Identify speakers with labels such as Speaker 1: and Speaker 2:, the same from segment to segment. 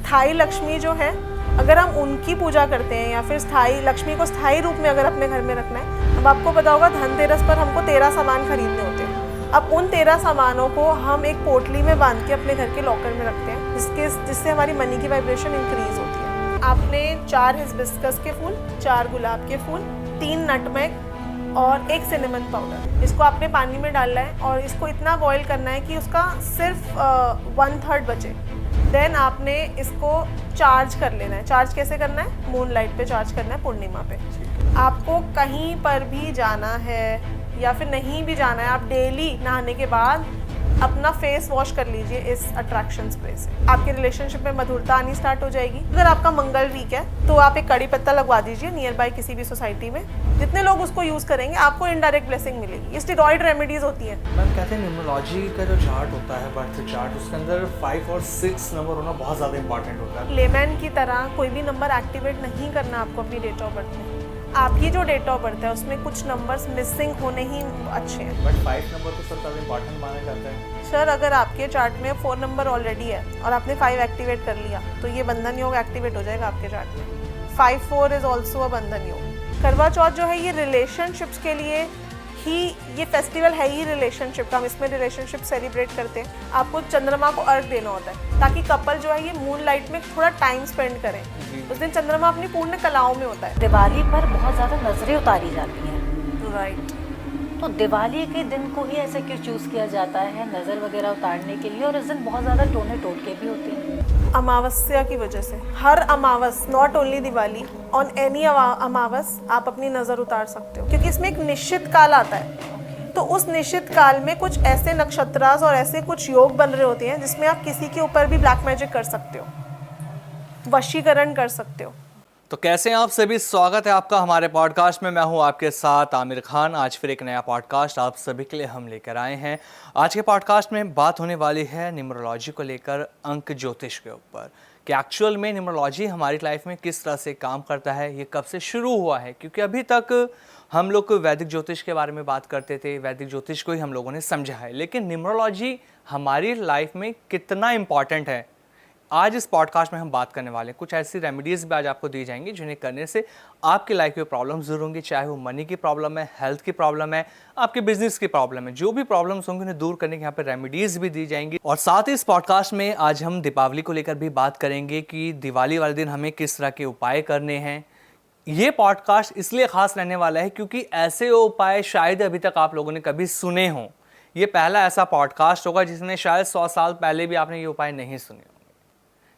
Speaker 1: स्थायी लक्ष्मी जो है, अगर हम उनकी पूजा करते हैं या फिर स्थायी लक्ष्मी को स्थायी रूप में अगर अपने घर में रखना है, अब आपको पता होगा धनतेरस पर हमको 13 सामान खरीदने होते हैं। अब उन 13 सामानों को हम एक पोटली में बांध के अपने घर के लॉकर में रखते हैं, जिससे हमारी मनी की वाइब्रेशन इंक्रीज होती है। आपने 4 हिबिस्कस के फूल, 4 गुलाब के फूल, 3 नटमेग और 1 सिनेमन पाउडर, इसको आपने पानी में डालना है और इसको इतना बॉईल करना है कि उसका सिर्फ 1/3 बचे। देन आपने इसको चार्ज कर लेना है। चार्ज कैसे करना है? मून लाइट पे चार्ज करना है, पूर्णिमा पे। आपको कहीं पर भी जाना है या फिर नहीं भी जाना है, आप डेली नहाने के बाद अपना फेस वॉश कर लीजिए इस अट्रैक्शन स्प्रे से। आपके रिलेशनशिप में मधुरता आनी स्टार्ट हो जाएगी। अगर आपका मंगल वीक है तो आप एक कड़ी पत्ता लगवा दीजिए नियर बाय किसी भी सोसाइटी में। जितने लोग उसको यूज़ करेंगे आपको इनडायरेक्ट ब्लेसिंग मिलेगी। ये स्टेरॉइड रेमेडीज होती हैं।
Speaker 2: मैम कहते हैं न्यूमरोलॉजी का जो चार्ट होता है, बर्थ चार्ट, उसके अंदर 5 और 6 नंबर होना बहुत ज़्यादा इंपॉर्टेंट होता है।
Speaker 1: लेमैन की तरह कोई भी नंबर एक्टिवेट नहीं करना आपको अपनी डेट ऑफ बर्थ में। आपकी जो डेट ऑफ बर्थ है उसमें कुछ नंबर्स मिसिंग होने ही अच्छे हैं।
Speaker 2: बट 5 नंबर तो सबसे ज़्यादा इंपॉर्टेंट माना जाता है।
Speaker 1: सर, अगर आपके चार्ट में 4 नंबर ऑलरेडी है और आपने 5 एक्टिवेट कर लिया तो ये बंधन योग एक्टिवेट हो जाएगा आपके चार्ट में। 5-4 इज ऑल्सो अ बंधन योग। करवा चौथ जो है ये रिलेशनशिप्स के लिए ही, ये फेस्टिवल है ही रिलेशनशिप का। हम इसमें रिलेशनशिप सेलिब्रेट करते हैं। आपको चंद्रमा को अर्घ देना होता है ताकि कपल जो है ये मून लाइट में थोड़ा टाइम स्पेंड करें। उस दिन चंद्रमा अपनी पूर्ण कलाओं में होता है।
Speaker 3: दिवाली पर बहुत ज़्यादा नजरें उतारी जाती हैं।
Speaker 1: राइट।
Speaker 3: तो दिवाली के दिन को ही ऐसे क्यों चूज़ किया जाता है नज़र वगैरह उतारने के लिए? और इस दिन बहुत ज़्यादा टोने टोटके भी होते हैं।
Speaker 1: अमावस्या की वजह से हर अमावस, not only Diwali, on any अमावस आप अपनी नज़र उतार सकते हो, क्योंकि इसमें एक निश्चित काल आता है। तो उस निश्चित काल में कुछ ऐसे नक्षत्रास और ऐसे कुछ योग बन रहे होते हैं जिसमें आप किसी के ऊपर भी ब्लैक मैजिक कर सकते हो, वशीकरण कर सकते हो।
Speaker 2: तो कैसे हैं आप सभी? स्वागत है आपका हमारे पॉडकास्ट में। मैं हूं आपके साथ आमिर खान। आज फिर एक नया पॉडकास्ट आप सभी के लिए हम लेकर आए हैं। आज के पॉडकास्ट में बात होने वाली है न्यूमरोलॉजी को लेकर, अंक ज्योतिष के ऊपर, कि एक्चुअल में न्यूमरोलॉजी हमारी लाइफ में किस तरह से काम करता है, ये कब से शुरू हुआ है। क्योंकि अभी तक हम लोग वैदिक ज्योतिष के बारे में बात करते थे, वैदिक ज्योतिष को ही हम लोगों ने समझा है, लेकिन न्यूमरोलॉजी हमारी लाइफ में कितना इम्पॉर्टेंट है, आज इस पॉडकास्ट में हम बात करने वाले हैं। कुछ ऐसी रेमेडीज़ भी आज आपको दी जाएंगी जिन्हें करने से आपकी लाइफ में प्रॉब्लम्स दूर होंगी, चाहे वो मनी की प्रॉब्लम है, हेल्थ की प्रॉब्लम है, आपके बिजनेस की प्रॉब्लम है, जो भी प्रॉब्लम्स होंगी उन्हें दूर करने के यहाँ पे रेमेडीज़ भी दी जाएंगी। और साथ ही इस पॉडकास्ट में आज हम दीपावली को लेकर भी बात करेंगे कि दिवाली वाले दिन हमें किस तरह के उपाय करने हैं। ये पॉडकास्ट इसलिए खास रहने वाला है क्योंकि ऐसे उपाय शायद अभी तक आप लोगों ने कभी सुने हों। ये पहला ऐसा पॉडकास्ट होगा जिसमें शायद 100 साल पहले भी आपने ये उपाय नहीं सुने।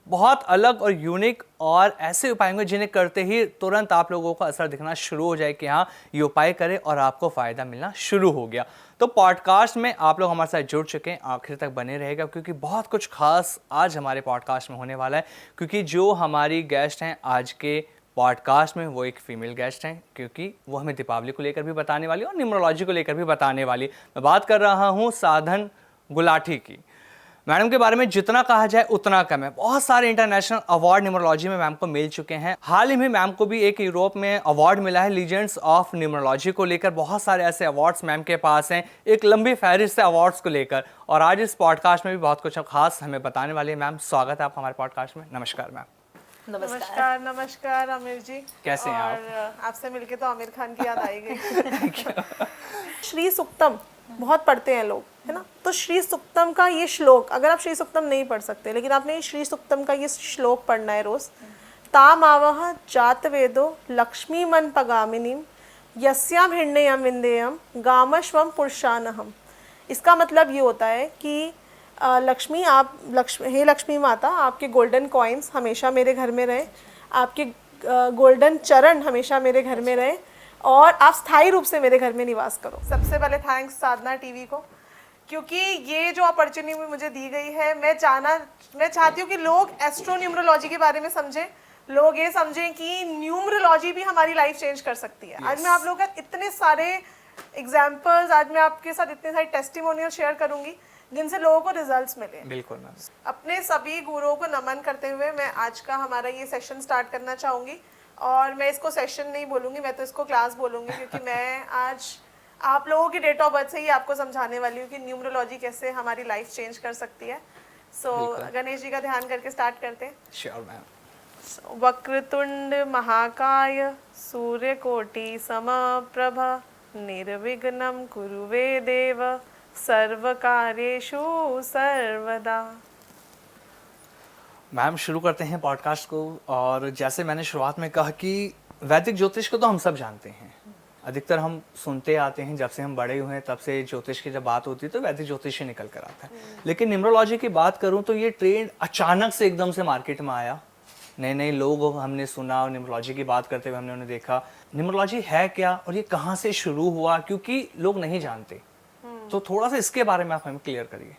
Speaker 2: बहुत अलग और यूनिक और ऐसे उपाय होंगे जिन्हें करते ही तुरंत आप लोगों को असर दिखना शुरू हो जाए कि हाँ, ये उपाय करें और आपको फ़ायदा मिलना शुरू हो गया। तो पॉडकास्ट में आप लोग हमारे साथ जुड़ चुके हैं, आखिर तक बने रहेगा क्योंकि बहुत कुछ खास आज हमारे पॉडकास्ट में होने वाला है। क्योंकि जो हमारी गेस्ट हैं आज के पॉडकास्ट में वो एक फीमेल गेस्ट हैं, क्योंकि वो हमें दीपावली को लेकर भी बताने वाली और न्यूमरोलॉजी को लेकर भी बताने वाली। मैं बात कर रहा हूँ साधन गुलाटी की। मैडम के बारे में जितना कहा जाए उतना कम है। बहुत सारे इंटरनेशनल अवार्ड न्यूमरोलॉजी में मैम को मिल चुके हैं। हाल ही में मैम को भी एक यूरोप में अवार्ड मिला है लीजेंड्स ऑफ न्यूमरोलॉजी को लेकर। बहुत सारे ऐसे अवार्ड्स मैम के पास हैं, एक लंबी फहरिस्त है अवार्ड्स को लेकर। और आज इस पॉडकास्ट में भी बहुत कुछ खास हमें बताने वाली है। मैम, स्वागत है आपका हमारे पॉडकास्ट में। नमस्कार मैम।
Speaker 1: नमस्कार। नमस्कार आमिर जी,
Speaker 2: कैसे हैं आप?
Speaker 1: और आपसे मिलके तो आमिर खान की याद आई गई। श्री सुक्तम बहुत पढ़ते हैं लोग, है ना? तो श्री सुक्तम का ये श्लोक, अगर आप श्री सुक्तम नहीं पढ़ सकते लेकिन आपने श्री सुक्तम का ये श्लोक पढ़ना है रोज। तामावह जात वेदो लक्ष्मी मन पगामिनीम यस्याम हिरण्यम विंदेयम गामश्वम पुरुषानहम। इसका मतलब ये होता है कि लक्ष्मी, हे लक्ष्मी माता, आपके गोल्डन कॉइन्स हमेशा मेरे घर में रहे, आपके गोल्डन चरण हमेशा मेरे घर में रहे और आप स्थायी रूप से मेरे घर में निवास करो। सबसे पहले थैंक्स साधना टीवी को, क्योंकि ये जो अपॉर्चुनिटी मुझे दी गई है, मैं चाहती हूँ कि लोग एस्ट्रो न्यूमरोलॉजी के बारे में समझें, लोग ये समझें कि न्यूमरोलॉजी भी हमारी लाइफ चेंज कर सकती है। आज मैं आप लोगों का इतने सारे एग्जाम्पल्स, आज मैं आपके साथ इतने सारे टेस्टिमोनियल शेयर करूंगी जिनसे लोगों को रिजल्ट्स मिले।
Speaker 2: बिल्कुल मैम।
Speaker 1: अपने सभी गुरुओं को नमन करते हुए मैं आज का हमारा ये सेशन स्टार्ट करना चाहूँगी। और मैं इसको सेशन नहीं बोलूँगी, मैं तो इसको क्लास बोलूँगी, क्योंकि मैं आज आप लोगों की डेट ऑफ बर्थ से ही आपको समझाने वाली हूँ कि न्यूमरोलॉजी कैसे हमारी लाइफ चेंज कर सकती है। सो गणेश जी का ध्यान करके स्टार्ट करते हैं।
Speaker 2: Sure ma'am.
Speaker 1: वक्रतुंड महाकाय सूर्यकोटि समप्रभ निर्विघ्नं कुरु मे देव सर्वकार्येषु सर्वदा।
Speaker 2: मैम शुरू करते हैं पॉडकास्ट को। और जैसे मैंने शुरुआत में कहा कि वैदिक ज्योतिष को तो हम सब जानते हैं, अधिकतर हम सुनते आते हैं, जब से हम बड़े हुए हैं तब से ज्योतिष की जब बात होती है तो वैदिक ज्योतिष ही निकल कर आता है। लेकिन न्यूमरोलॉजी की बात करूं तो ये ट्रेंड अचानक से एकदम से मार्केट में आया। नए नए लोग हमने सुना और न्यूमरोलॉजी की बात करते हुए हमने उन्हें देखा। न्यूमरोलॉजी है क्या और ये कहाँ से शुरू हुआ, क्योंकि लोग नहीं जानते। तो थोड़ा सा इसके बारे में आप हमें क्लियर करिए।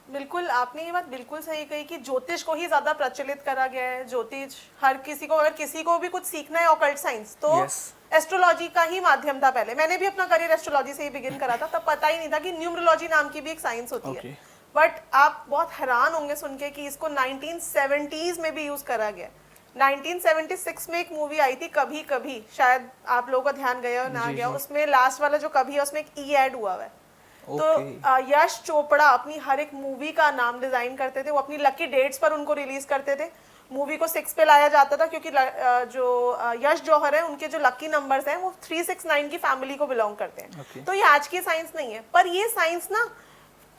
Speaker 1: बिल्कुल, आपने ये बात बिल्कुल सही कही कि ज्योतिष को ही ज्यादा प्रचलित करा गया है। ज्योतिष हर किसी को, अगर किसी को भी कुछ सीखना है ऑकल्ट साइंस, तो एस्ट्रोलॉजी का ही माध्यम था। पहले मैंने भी अपना करियर एस्ट्रोलॉजी से ही बिगिन करा था, तब पता ही नहीं था कि न्यूमरोलॉजी नाम की भी एक साइंस होती है। बट आप बहुत हैरान होंगे सुन के कि इसको 1970s में भी यूज करा गया। 1976 में एक मूवी आई थी कभी कभी, शायद आप लोगों का ध्यान गया और ना गया, उसमें लास्ट वाला जो कभी है उसमें एक ई एड हुआ है। तो यश चोपड़ा अपनी हर एक मूवी का नाम डिजाइन करते थे, वो अपनी लकी डेट्स पर उनको रिलीज करते थे। मूवी को 6 पे लाया जाता था क्योंकि जो यश जौहर है उनके जो लकी नंबर्स हैं वो 369 की फैमिली को बिलोंग करते हैं। तो ये आज की साइंस नहीं है, पर ये साइंस ना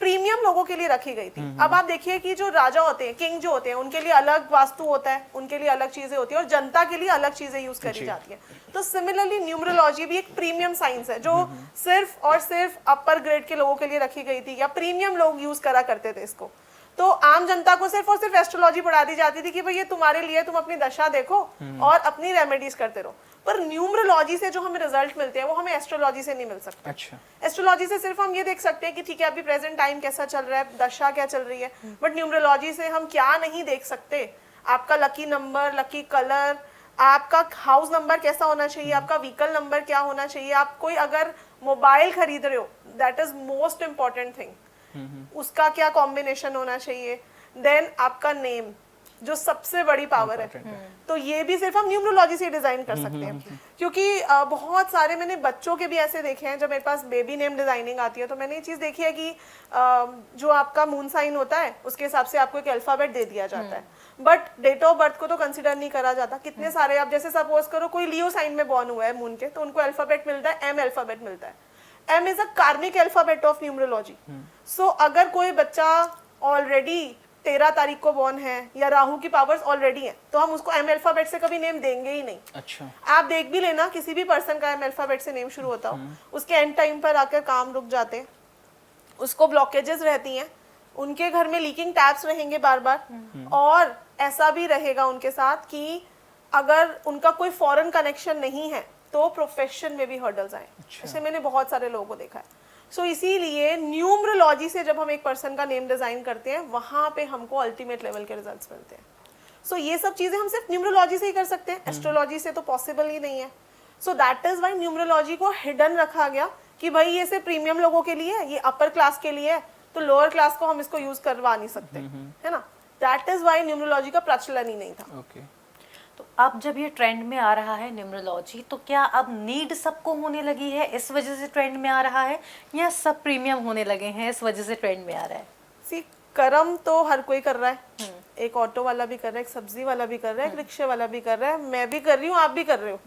Speaker 1: प्रीमियम लोगों के लिए रखी गई थी। अब आप देखिए कि जो राजा होते हैं, किंग जो होते हैं, उनके लिए अलग वास्तु होता है, उनके लिए अलग चीजें होती है और जनता के लिए अलग चीजें यूज करी जाती है। तो सिमिलरली न्यूमरोलॉजी भी एक प्रीमियम साइंस है जो सिर्फ और सिर्फ अपर ग्रेड के लोगों के लिए रखी गई थी, या प्रीमियम लोग यूज करा करते थे इसको। तो आम जनता को सिर्फ और सिर्फ एस्ट्रोलॉजी पढ़ा दी जाती थी कि भाई ये तुम्हारे लिए, तुम अपनी दशा देखो और अपनी रेमेडीज करते रहो। पर न्यूमरोलॉजी से जो हमें रिजल्ट मिलते हैं वो हमें एस्ट्रोलॉजी से नहीं मिल सकते।
Speaker 2: अच्छा।
Speaker 1: एस्ट्रोलॉजी से सिर्फ हम ये देख सकते हैं कि ठीक है अभी प्रेजेंट टाइम कैसा चल रहा है, दशा क्या चल रही है, बट न्यूमरोलॉजी से हम क्या नहीं देख सकते। आपका लकी नंबर, लकी कलर, आपका हाउस नंबर कैसा होना चाहिए, आपका व्हीकल नंबर क्या होना चाहिए, आप कोई अगर मोबाइल खरीद रहे हो, that is most important thing, उसका क्या कॉम्बिनेशन होना चाहिए। देन आपका नेम, जो सबसे बड़ी पावर है, तो ये भी सिर्फ हम न्यूमरोलॉजी से डिजाइन कर सकते हैं। क्योंकि बहुत सारे मैंने बच्चों के भी ऐसे देखे हैं, जब मेरे पास बेबी नेम डिजाइनिंग आती है तो मैंने ये चीज देखी है कि जो आपका मून साइन होता है उसके हिसाब से आपको एक अल्फाबेट दे दिया जाता है, बट डेट ऑफ बर्थ को तो कंसिडर नहीं करा जाता। कितने सारे, आप जैसे सपोज करो कोई लियो साइन में बॉर्न हुआ है मून के, तो उनको अल्फाबेट मिलता है, एम अल्फाबेट मिलता है। एम इज अ कार्मिक अल्फाबेट ऑफ न्यूमरोलॉजी। सो अगर कोई बच्चा ऑलरेडी 13 तारीख को बॉर्न है या राहु की पावर्स ऑलरेडी हैं, तो हम उसको एम अल्फाबेट से कभी नेम देंगे ही नहीं।
Speaker 2: अच्छा।
Speaker 1: आप देख भी लेना, किसी भी पर्सन का एम अल्फाबेट से नेम शुरू होता हो, उसके एंड टाइम पर आकर काम रुक जाते हैं, उसको ब्लॉकेजेस रहती हैं, उनके घर में लीकिंग टैप्स रहेंगे बार बार, और ऐसा भी रहेगा उनके साथ कि अगर उनका कोई फॉरेन कनेक्शन नहीं है तो प्रोफेशन में भी हर्डल्स आए। इसे मैंने बहुत सारे लोगों को देखा है। सो इसीलिए न्यूमरोलॉजी से जब हम एक पर्सन का नेम डिजाइन करते हैं, वहां पे हमको अल्टीमेट लेवल के रिजल्ट्स मिलते हैं। सो ये सब चीजें हम सिर्फ न्यूमरोलॉजी से ही कर सकते हैं, एस्ट्रोलॉजी से तो पॉसिबल ही नहीं है। So that is why numerology को हिडन रखा गया कि भाई ये सिर्फ प्रीमियम लोगों के लिए है, ये अपर क्लास के लिए है, तो लोअर क्लास को हम इसको यूज करवा नहीं सकते, है ना। दैट इज व्हाई न्यूमरोलॉजी का प्रचलन ही नहीं था।
Speaker 3: तो अब जब ये ट्रेंड में आ रहा है न्यूमरोलॉजी, तो क्या अब नीड सबको होने लगी है इस वजह से ट्रेंड में आ रहा है, या सब प्रीमियम होने लगे हैं इस वजह से ट्रेंड में आ रहा है?
Speaker 1: सी, कर्म तो हर कोई कर रहा है, एक ऑटो वाला भी कर रहा है, एक सब्जी वाला भी कर रहा है, एक रिक्शे वाला भी कर रहा है, मैं भी कर रही हूँ, आप भी कर रहे हो।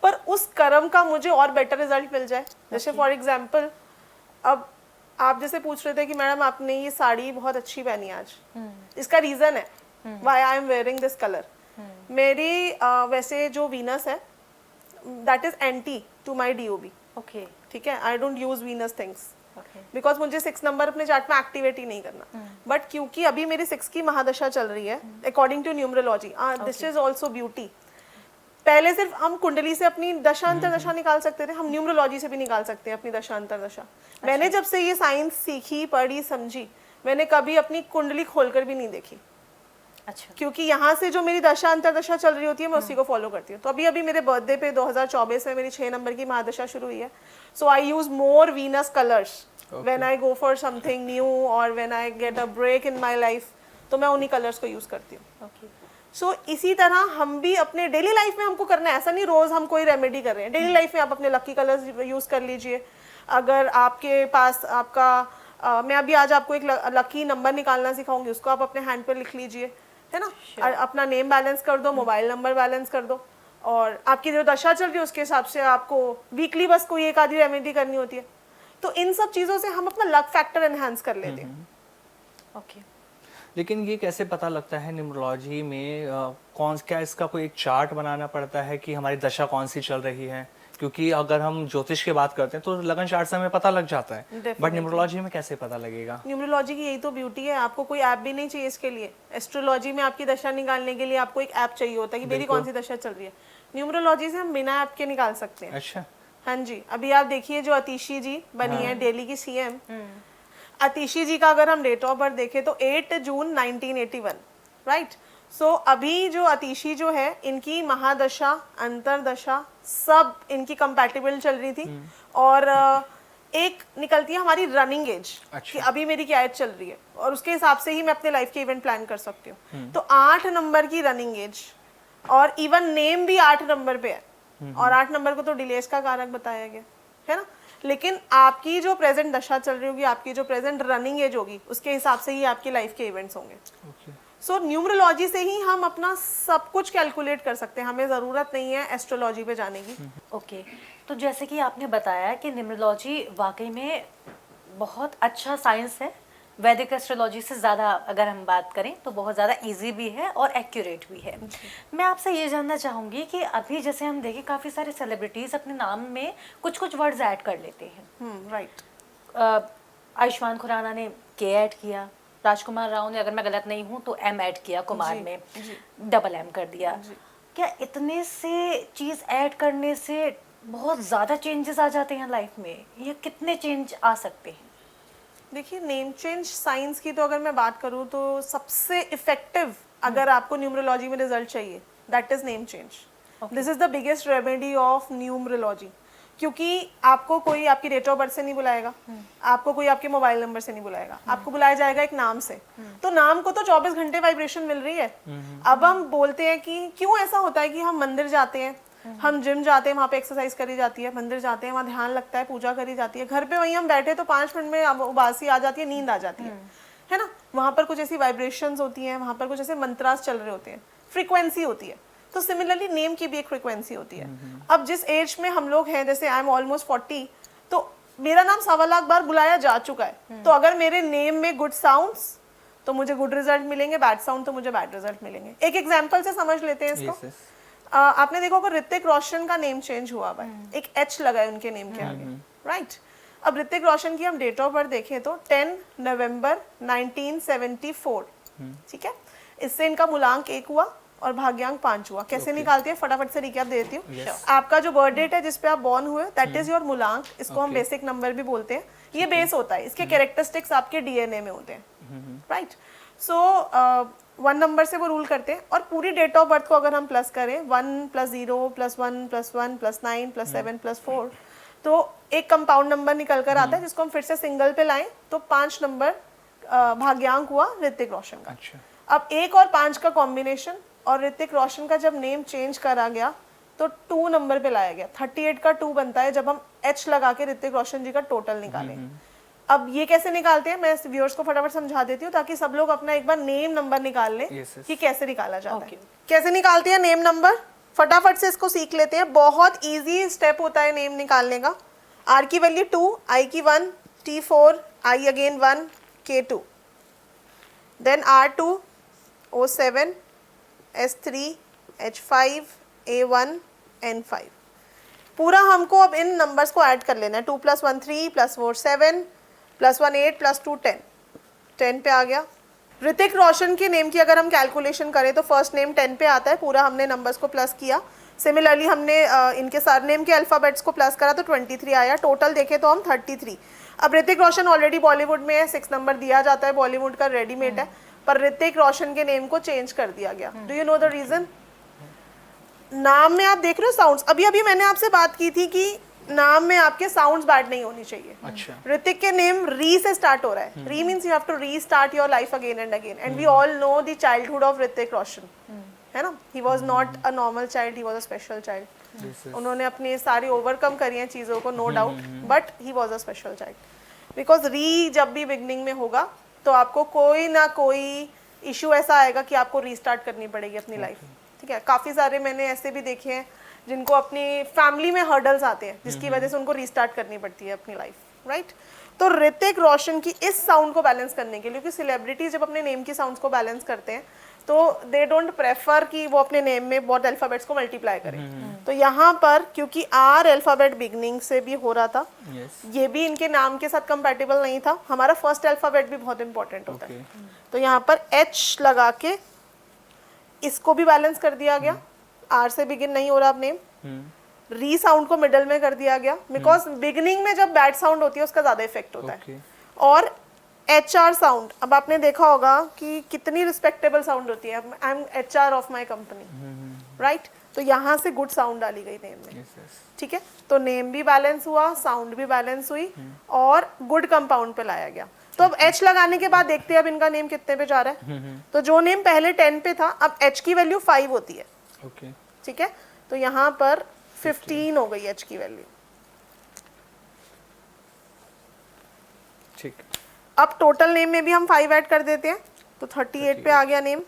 Speaker 1: पर उस कर्म का मुझे और बेटर रिजल्ट मिल जाए, जैसे फॉर एग्जाम्पल, अब आप जैसे पूछ रहे थे कि मैडम आपने ये साड़ी बहुत अच्छी पहनी आज, इसका रीजन है why I am wearing this colour. मेरी वैसे जो वीनस है that is anti to my DOB।
Speaker 3: Okay,
Speaker 1: ठीक है, I don't use Venus things because मुझे 6 नंबर अपने चार्ट में एक्टिवेट ही नहीं करना। बट क्योंकि अभी मेरी 6 की महादशा चल रही है according to numerology, this is also beauty. पहले सिर्फ हम कुंडली से अपनी दशांतर दशा निकाल सकते थे, हम न्यूमरोलॉजी से भी निकाल सकते हैं अपनी दशांतर दशा। मैंने जब से ये साइंस सीखी, पढ़ी, समझी, मैंने कभी अपनी कुंडली खोलकर भी नहीं देखी।
Speaker 3: अच्छा,
Speaker 1: क्योंकि यहाँ से जो मेरी दशा अंतर दशा चल रही होती है मैं उसी को फॉलो करती हूँ। तो अभी अभी मेरे बर्थडे पे 2024 में मेरी 6 नंबर की महादशा शुरू हुई है। So I use more Venus colours when I go for something new और when I get a break in my life, तो मैं उन्हीं कलर्स को यूज करती हूँ। सो इसी तरह हम भी अपने डेली लाइफ में हमको करना है, ऐसा नहीं रोज हम कोई रेमेडी कर रहे हैं। डेली लाइफ में आप अपने लकी कलर्स यूज कर लीजिए। अगर आपके पास आपका मैं अभी आज आपको एक लकी नंबर निकालना सिखाऊंगी, उसको आप अपने हैंड पे लिख लीजिए, है ना। और अपना नेम बैलेंस कर दो, मोबाइल नंबर बैलेंस कर दो, और आपकी जो दशा चल रही है उसके हिसाब से आपको वीकली बस कोई एक आधी रेमेडी करनी होती है। तो इन सब चीज़ों से हम अपना लक फैक्टर एनहांस कर लेते हैं।
Speaker 3: ओके,
Speaker 2: लेकिन ये कैसे पता लगता है न्यूमरोलॉजी में क्या इसका कोई एक चार्ट बनाना पड़ता है कि हमारी दशा कौन सी चल रही है? क्योंकि अगर हम ज्योतिष की बात करते हैं तो लगन चार्ट से हमें पता लग जाता है, बट न्यूमरोलॉजी में कैसे पता लगेगा?
Speaker 1: न्यूमरोलॉजी की यही तो ब्यूटी है, आपको कोई ऐप भी नहीं चाहिए इसके लिए। एस्ट्रोलॉजी में आपकी दशा निकालने के लिए आपको एक ऐप चाहिए होता है कि मेरी कौन सी दशा चल रही है। न्यूमरोलॉजी से हम बिना ऐप के निकाल सकते हैं।
Speaker 2: अच्छा,
Speaker 1: हाँ जी, अभी आप देखिए जो अतिशी जी बनी है दिल्ली की सीएम, अतिशी जी का अगर हम डेट ऑफ बर्थ देखें तो 8 जून 1981, राइट। सो अभी जो अतिशी जो है, इनकी महादशा, अंतरदशा सब इनकी कंपैटिबल चल रही थी। और एक निकलती है हमारी रनिंग एज कि अभी मेरी क्या एज चल रही है, और उसके हिसाब से ही मैं अपने लाइफ के इवेंट प्लान कर सकती हूँ। तो 8 नंबर की रनिंग एज, और इवन नेम भी 8 नंबर पे है, और 8 नंबर को तो डिलेस का कारक बताया गया है ना। लेकिन आपकी जो प्रेजेंट दशा चल रही होगी, आपकी जो प्रेजेंट रनिंग एज होगी, उसके हिसाब से ही आपकी लाइफ के इवेंट्स होंगे। सो न्यूमरोलॉजी से ही हम अपना सब कुछ कैलकुलेट कर सकते हैं, हमें ज़रूरत नहीं है एस्ट्रोलॉजी पे जाने की।
Speaker 3: ओके, तो जैसे कि आपने बताया कि न्यूमरोलॉजी वाकई में बहुत अच्छा साइंस है, वैदिक एस्ट्रोलॉजी से ज़्यादा अगर हम बात करें तो बहुत ज़्यादा इजी भी है और एक्यूरेट भी है। मैं आपसे ये जानना चाहूँगी कि अभी जैसे हम देखें काफ़ी सारे सेलिब्रिटीज़ अपने नाम में कुछ कुछ वर्ड्स ऐड कर लेते हैं।
Speaker 1: राइट।
Speaker 3: आयुष्मान खुराना ने के ऐड किया, राजकुमार राव ने, अगर मैं गलत नहीं हूँ तो एम ऐड किया, कुमार में डबल एम कर दिया। क्या इतने से चीज़ ऐड करने से बहुत ज़्यादा चेंजेस आ जाते हैं लाइफ में, या कितने चेंज आ सकते हैं?
Speaker 1: देखिए, नेम चेंज साइंस की तो अगर मैं बात करूँ तो सबसे इफेक्टिव अगर आपको न्यूमरोलॉजी में रिजल्ट चाहिए, that is name change. This is the biggest remedy of numerology, क्योंकि आपको कोई आपकी डेट ऑफ बर्थ से नहीं बुलाएगा, आपको कोई आपके मोबाइल नंबर से नहीं बुलाएगा, आपको बुलाया जाएगा एक नाम से। तो नाम को तो 24 घंटे वाइब्रेशन मिल रही है। अब हम बोलते हैं कि क्यों ऐसा होता है कि हम मंदिर जाते हैं, हम जिम जाते हैं, वहाँ पे एक्सरसाइज करी जाती है, मंदिर जाते हैं वहाँ ध्यान लगता है, पूजा करी जाती है, घर पे वहीं हम बैठे तो 5 मिनट में उबासी आ जाती है, नींद आ जाती है ना। वहाँ पर कुछ ऐसी वाइब्रेशंस होती हैं, वहाँ पर कुछ ऐसे मंत्रास चल रहे होते हैं, फ्रीक्वेंसी होती है। तो सिमिलरली नेम की भी एक फ्रीक्वेंसी होती है। अब जिस एज में हम लोग हैं, जैसे आई एम ऑलमोस्ट 40, तो मेरा नाम 1.25 लाख बार बुलाया जा चुका है। तो अगर मेरे नेम में गुड साउंड्स तो मुझे गुड रिजल्ट मिलेंगे, बैड साउंड तो मुझे बैड रिजल्ट मिलेंगे। एक एग्जाम्पल से समझ लेते हैं इसको। आपने देखा होगा ऋतिक रोशन का नेम चेंज हुआ है, एक एच लगा है उनके नेम के आगे, राइट। अब ऋतिक रोशन की हम डेट ऑफ बर्थ देखें तो 10 नवंबर 1974, ठीक है। इससे इनका मूलांक 1 हुआ और भाग्यांक 5 हुआ। कैसे निकालती है, फटाफट से रिकैप दे देती हूँ। आपका जो बर्थ डेट है जिसपे आप बॉर्न हुए, दैट इज योर मूलांक। इसको हम बेसिक नंबर भी बोलते हैं। ये बेस होता है, इसके कैरेक्टरिस्टिक्स आपके डीएनए में होते हैं, राइट। सो 1 नंबर से वो रूल करते हैं, और पूरी डेट ऑफ बर्थ को अगर हम प्लस करें 1 + 0 + 1 + 1 + 9 + 7 + 4, तो एक कंपाउंड नंबर निकल कर आता है, जिसको हम फिर से सिंगल पे लाएं तो 5 नंबर भाग्यांक हुआ ऋतिक रोशन का। अब 1 और 5 का कॉम्बिनेशन, और ऋतिक रोशन का जब नेम चेंज करा गया तो 2 नंबर पे लाया गया। 38 का 2 बनता है जब हम एच लगा के ऋतिक रोशन जी का टोटल निकालें। अब ये कैसे निकालते हैं, मैं व्यूअर्स को फटाफट समझा देती हूँ ताकि सब लोग अपना एक बार नेम नंबर निकाल लें कि कैसे निकाला जाता है। कैसे निकालते हैं नेम नंबर, फटाफट से इसको सीख लेते हैं। बहुत इजी स्टेप होता है नेम निकालने का। आर की वैल्यू 2, आई की 1, T4, I again 1, K2, then R2, O7, S3, H5, A1, N5। पूरा हमको अब इन नंबर्स को ऐड कर लेना है। 2 + 1 3 + 4 7 + 1 8 + 2 10, 10 पे आ गया। ऋतिक रोशन के नेम की अगर हम कैलकुलेशन करें तो फर्स्ट नेम 10 पे आता है। पूरा हमने नंबर्स को प्लस किया। सिमिलरली हमने इनके सरनेम के अल्फ़ाबेट्स को प्लस करा तो 23 आया। टोटल देखें तो हम 33। अब ऋतिक रोशन ऑलरेडी बॉलीवुड में है, 6 नंबर दिया जाता है, बॉलीवुड का रेडीमेड है, पर ऋतिक रोशन के नेम को चेंज कर दिया गया। Do you know the reason? नाम में आप देख रहे हो साउंड्स, अभी अभी मैंने आपसे बात की थी कि नाम में आपके साउंड्स बैड नहीं होनी चाहिए।
Speaker 2: अच्छा।
Speaker 1: ऋतिक के नेम री से स्टार्ट हो रहा है। Re means you have to restart your life again and again, and we all know the childhood of Hrithik Roshan, है ना। He was not a normal child, he was a special child. उन्होंने अपनी सारी ओवरकम करी हैं चीज़ों को, no doubt, but he was a special child. Because re जब भी बिगनिंग में होगा तो आपको कोई ना कोई इशू ऐसा आएगा कि आपको रीस्टार्ट करनी पड़ेगी अपनी लाइफ। ठीक है, काफ़ी सारे मैंने ऐसे भी देखे हैं जिनको अपनी फैमिली में हर्डल्स आते हैं जिसकी वजह से उनको रीस्टार्ट करनी पड़ती है अपनी लाइफ, राइट। तो ऋतिक रोशन की इस साउंड को बैलेंस करने के लिए, क्योंकि सेलिब्रिटीज जब अपने नेम की साउंड्स को बैलेंस करते हैं तो दे डोंट प्रेफर कि वो अपने नेम में बहुत अल्फाबेट्स को मल्टीप्लाई करें। तो यहाँ पर क्योंकि आर अल्फाबेट बिगनिंग से भी हो रहा था, ये भी इनके नाम के साथ कंपैटिबल नहीं था। हमारा फर्स्ट अल्फाबेट भी बहुत इंपॉर्टेंट होता है, तो यहाँ पर एच लगा के इसको भी बैलेंस कर दिया गया। आर से बिगिन नहीं हो रहा अब नेम, री साउंड को मिडल में कर दिया गया बिकॉज बिगिनिंग में जब बैड साउंड होती है उसका ज्यादा इफेक्ट होता है। और एच आर साउंड, अब आपने देखा होगा कि कितनी रिस्पेक्टेबल साउंड होती है, I am H R of my company, right. तो यहाँ से गुड साउंड डाली गई नेम में, ठीक है। तो नेम भी बैलेंस हुआ, साउंड भी बैलेंस हुई और गुड कंपाउंड पे लाया गया। तो अब एच लगाने के बाद देखते हैं अब इनका नेम कितने पे जा रहा है। तो जो नेम पहले 10 पे था अब एच की वैल्यू 5 होती है, ठीक है। तो यहाँ पर 15 हो गई एच की वैल्यू।
Speaker 2: ठीक,
Speaker 1: अब टोटल नेम में भी हम 5 ऐड कर देते हैं तो 38 पे आ गया नेम।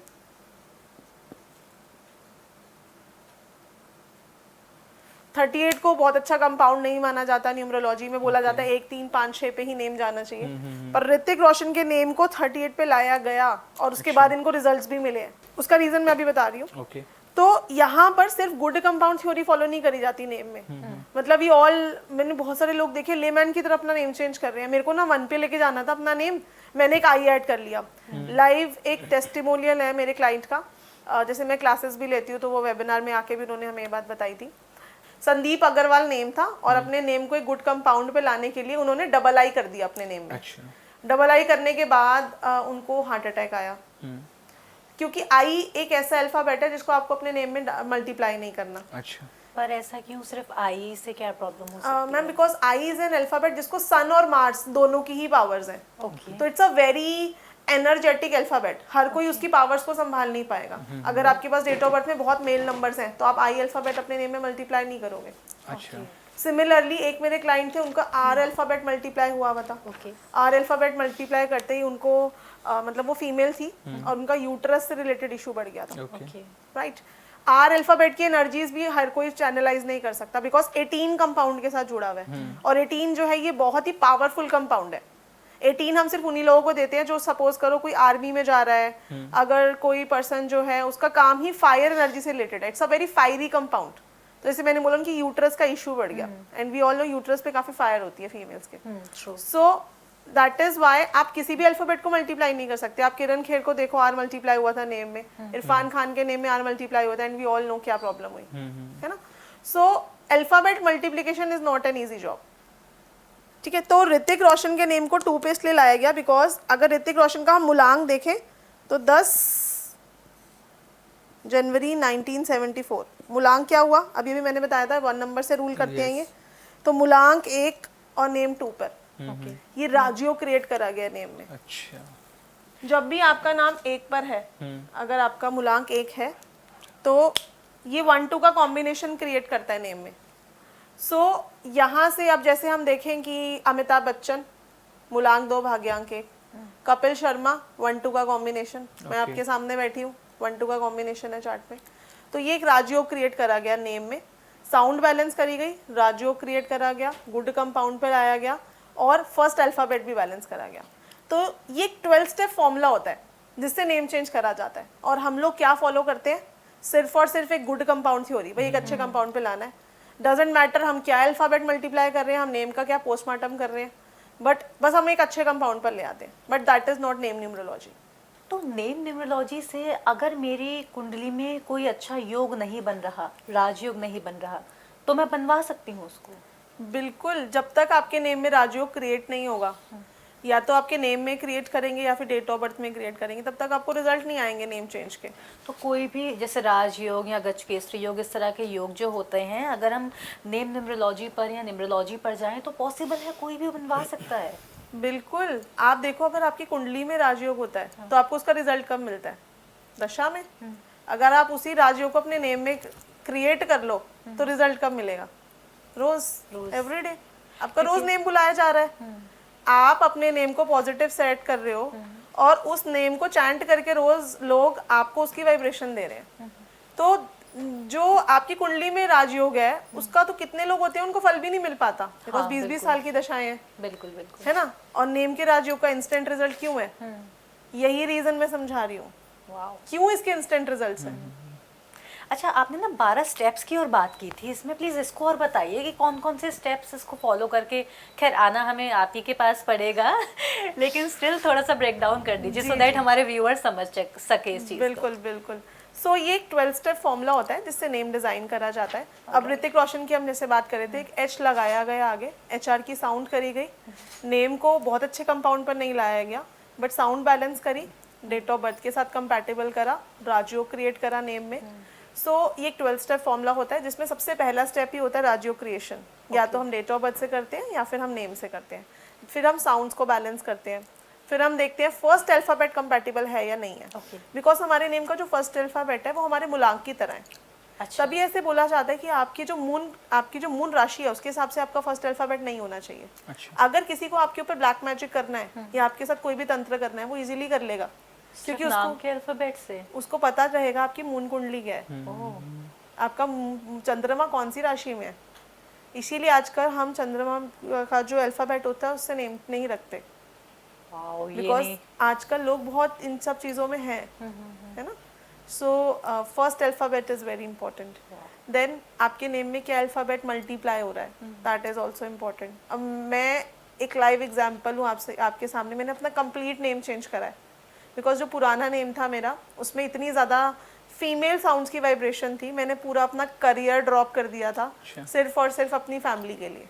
Speaker 1: थर्टी 38 को बहुत अच्छा कंपाउंड नहीं माना जाता न्यूमरोलॉजी में, बोला जाता है 1, 3, 5, 6 पे ही नेम जाना चाहिए। पर ऋतिक रोशन के नेम को 38 पे लाया गया और उसके बाद इनको रिजल्ट्स भी मिले हैं। उसका रीजन मैं अभी बता रही हूँ। तो यहाँ पर सिर्फ गुड कंपाउंड थ्योरी फॉलो नहीं करी जाती नेम में। मतलब ये ऑल, मैंने बहुत सारे लोग देखे लेमैन की तरह अपना नेम चेंज कर रहे हैं। मेरे को ना 1 पे लेके जाना था अपना नेम, मैंने एक आई ऐड कर लिया। लाइव एक टेस्टिमोनियल है मेरे क्लाइंट का, जैसे मैं क्लासेस भी लेती हूँ तो वो वेबिनार में आके भी उन्होंने हमें ये बात बताई थी। संदीप अग्रवाल नेम था और अपने नेम को एक गुड कंपाउंड पे लाने के लिए उन्होंने डबल आई कर दिया अपने नेम में। डबल आई करने के बाद उनको हार्ट अटैक आया, क्योंकि आई एक ऐसा अल्फाबेट है जिसको आपको अपने नेम में मल्टीप्लाई नहीं करना।
Speaker 2: अच्छा,
Speaker 3: पर ऐसा क्यों, सिर्फ आई से क्या प्रॉब्लम हो सकती है?
Speaker 1: Ma'am because I is an alphabet जिसको सन और मार्स दोनों की ही पावर्स हैं।
Speaker 3: Okay.
Speaker 1: तो it's a very energetic alphabet, हर कोई उसकी पावर्स को संभाल नहीं पाएगा। अगर आपके पास डेट ऑफ बर्थ में बहुत मेल नंबर्स हैं तो आप आई अल्फाबेट अपने नेम में मल्टीप्लाई नहीं करोगे।
Speaker 2: अच्छा,
Speaker 1: सिमिलरली एक मेरे क्लाइंट थे, उनका आर अल्फाबेट मल्टीप्लाई हुआ हुआ था। आर अल्फाबेट मल्टीप्लाई करते ही उनको मतलब वो फीमेल थी और उनका यूट्रस से रिलेटेड इशू बढ़ गया था, राइट। आर अल्फाबेट की एनर्जीज भी हर कोई चैनलाइज नहीं कर सकता बिकॉज 18 कंपाउंड के साथ जुड़ा हुआ है और 18 जो है ये बहुत ही पावरफुल कंपाउंड है। 18 हम सिर्फ उन्हीं लोगों को देते हैं जो सपोज करो कोई आर्मी में जा रहा है, अगर कोई पर्सन जो है उसका काम ही फायर एनर्जी से रिलेटेड है, it's a very fiery compound. तो जैसे मैंने बोला कि यूट्रस का इशू बढ़ गया and we all know uterus पे काफी फायर होती है फीमेल्स के। सो दैट इज वाई आप किसी भी अल्फाबेट को मल्टीप्लाई नहीं कर सकते। आप किरण खेर को देखो, आर मल्टीप्लाई हुआ था नेम में, इरफान खान के नेम में आर मल्टीप्लाई हुआ था एंड वी ऑल नो क्या प्रॉब्लम हुई है ना। So alphabet multiplication is not an easy job, ठीक है। तो ऋतिक रोशन के नेम को 2 पे इसलिए लाया गया बिकॉज अगर ऋतिक रोशन का हम मूलांक देखें तो 10 जनवरी 1974 मूलांक क्या हुआ, अभी भी मैंने बताया था 1 नंबर से रूल करते हैं ये। तो मूलांक 1 और नेम 2 पर ये राजियो क्रिएट करा गया नेम में।
Speaker 2: अच्छा,
Speaker 1: जब भी आपका नाम 1 पर है, अगर आपका मूलांक 1 है तो ये 1-2 का कॉम्बिनेशन क्रिएट करता है नेम में। सो यहाँ से अब जैसे हम देखें कि अमिताभ बच्चन मूलांक 2 भाग्यांक 1, कपिल शर्मा 1-2 का कॉम्बिनेशन, मैं आपके सामने बैठी हूँ 1-2 का कॉम्बिनेशन है चार्ट पे। तो ये एक राजियो क्रिएट करा गया नेम में, साउंड बैलेंस करी गई, राजियो क्रिएट करा गया, गुड कंपाउंड पे लाया गया और फर्स्ट अल्फाबेट भी बैलेंस करा गया। तो ये एक 12 स्टेप फॉर्मूला होता है जिससे नेम चेंज करा जाता है। और हम लोग क्या फॉलो करते हैं, सिर्फ और सिर्फ एक गुड कंपाउंड थ्योरी, भाई एक अच्छे कंपाउंड पे लाना है। डजेंट मैटर हम क्या अल्फाबेट मल्टीप्लाई कर रहे हैं, हम नेम का क्या पोस्टमार्टम कर रहे हैं, बट बस हम एक अच्छे कंपाउंड पर ले आते हैं। But that is not name numerology.
Speaker 3: तो नेम न्यूमरोलॉजी से अगर मेरी कुंडली में कोई अच्छा योग नहीं बन रहा, राजयोग नहीं बन रहा, तो मैं बनवा सकती हूँ उसको?
Speaker 1: बिल्कुल, जब तक आपके नेम में राजयोग क्रिएट नहीं होगा, या तो आपके नेम में क्रिएट करेंगे या फिर डेट ऑफ बर्थ में क्रिएट करेंगे, तब तक आपको रिजल्ट नहीं आएंगे नेम चेंज के।
Speaker 3: तो कोई भी जैसे राजयोग या गजकेसरी योग, इस तरह के योग जो होते हैं, अगर हम नेम न्यूमरोलॉजी पर या न्यूमरोलॉजी पर जाएं तो पॉसिबल है, कोई भी बनवा सकता है?
Speaker 1: बिल्कुल, आप देखो अगर आपकी कुंडली में राजयोग होता है तो आपको उसका रिजल्ट कब मिलता है, दशा में। अगर आप उसी राजयोग को अपने नेम में क्रिएट कर लो तो रिजल्ट कब मिलेगा, रोज, एवरीडे। आपका रोज नेम बुलाया जा रहा है, आप अपने नेम को पॉजिटिव सेट कर रहे हो और उस नेम को चैंट करके रोज लोग आपको उसकी वाइब्रेशन दे रहे हैं, तो जो आपकी कुंडली में राजयोग है उसका तो कितने लोग होते हैं उनको फल भी नहीं मिल पाता, बिकॉज 20-20 साल की दशाएं हैं।
Speaker 3: बिल्कुल बिल्कुल
Speaker 1: है ना। और नेम के राजयोग का इंस्टेंट रिजल्ट क्यों है, यही रीजन मैं समझा रही हूँ
Speaker 3: वाओ।
Speaker 1: क्यों इसके इंस्टेंट रिजल्ट्स हैं।
Speaker 3: अच्छा, आपने ना 12 स्टेप्स की और बात की थी, इसमें प्लीज इसको और बताइए कि कौन कौन से स्टेप्स इसको फॉलो करके, खैर आना हमें आप ही के पास पड़ेगा लेकिन स्टिल थोड़ा सा ब्रेक डाउन कर दीजिए सो दैट हमारे व्यूअर्स समझ सके इस चीज को।
Speaker 1: बिल्कुल बिल्कुल। सो ये एक 12 स्टेप फॉर्मूला होता है जिससे नेम डिजाइन करा जाता है। अब ऋतिक रोशन की हम जैसे बात कर रहे थे, एक एच लगाया गया आगे, HR की साउंड करी गई, नेम को बहुत अच्छे कंपाउंड पर नहीं लाया गया बट साउंड बैलेंस करी, डेट ऑफ बर्थ के साथ कंपैटिबल करा, राजयोग क्रिएट करा नेम में। सो ये एक 12 स्टेप फॉर्मूला होता है जिसमें सबसे पहला स्टेप ही होता है राजयोग क्रिएशन। या तो हम डेट ऑफ बर्थ से करते हैं या फिर हम नेम से करते हैं। फिर हम साउंड्स को बैलेंस करते हैं, फिर हम देखते हैं फर्स्ट अल्फाबेट कंपैटिबल है या नहीं है, बिकॉज हमारे नेम का जो फर्स्ट अल्फाबेट है वो हमारे मूलांक की तरह है।
Speaker 3: अच्छा।
Speaker 1: तभी ऐसे बोला जाता है कि आपकी जो मून राशि है उसके हिसाब से आपका फर्स्ट अल्फाबेट नहीं होना चाहिए।
Speaker 2: अच्छा।
Speaker 1: अगर किसी को आपके ऊपर ब्लैक मैजिक करना है या आपके साथ कोई भी तंत्र करना है वो इजीली कर लेगा, क्योंकि
Speaker 3: नाम के अल्फाबेट से
Speaker 1: उसको पता रहेगा आपकी मून कुंडली क्या है, आपका चंद्रमा कौन सी राशि में है। इसीलिए आजकल हम चंद्रमा का जो अल्फाबेट होता है उससे नेम नहीं रखते,
Speaker 3: वाओ, ये
Speaker 1: बिकॉज
Speaker 3: नहीं।
Speaker 1: आजकल लोग बहुत इन सब चीज़ों में हैं, है ना। So first alphabet is very important. Then आपके नेम में क्या अल्फाबेट मल्टीप्लाई हो रहा है, दैट इज़ ऑल्सो इम्पॉर्टेंट। अब मैं एक लाइव एग्जाम्पल हूँ आपके सामने, मैंने अपना कंप्लीट नेम चेंज करा है बिकॉज जो पुराना नेम था मेरा उसमें इतनी ज़्यादा फीमेल साउंड्स की वाइब्रेशन थी, मैंने पूरा अपना करियर ड्रॉप कर दिया था सिर्फ और सिर्फ अपनी फैमिली के लिए।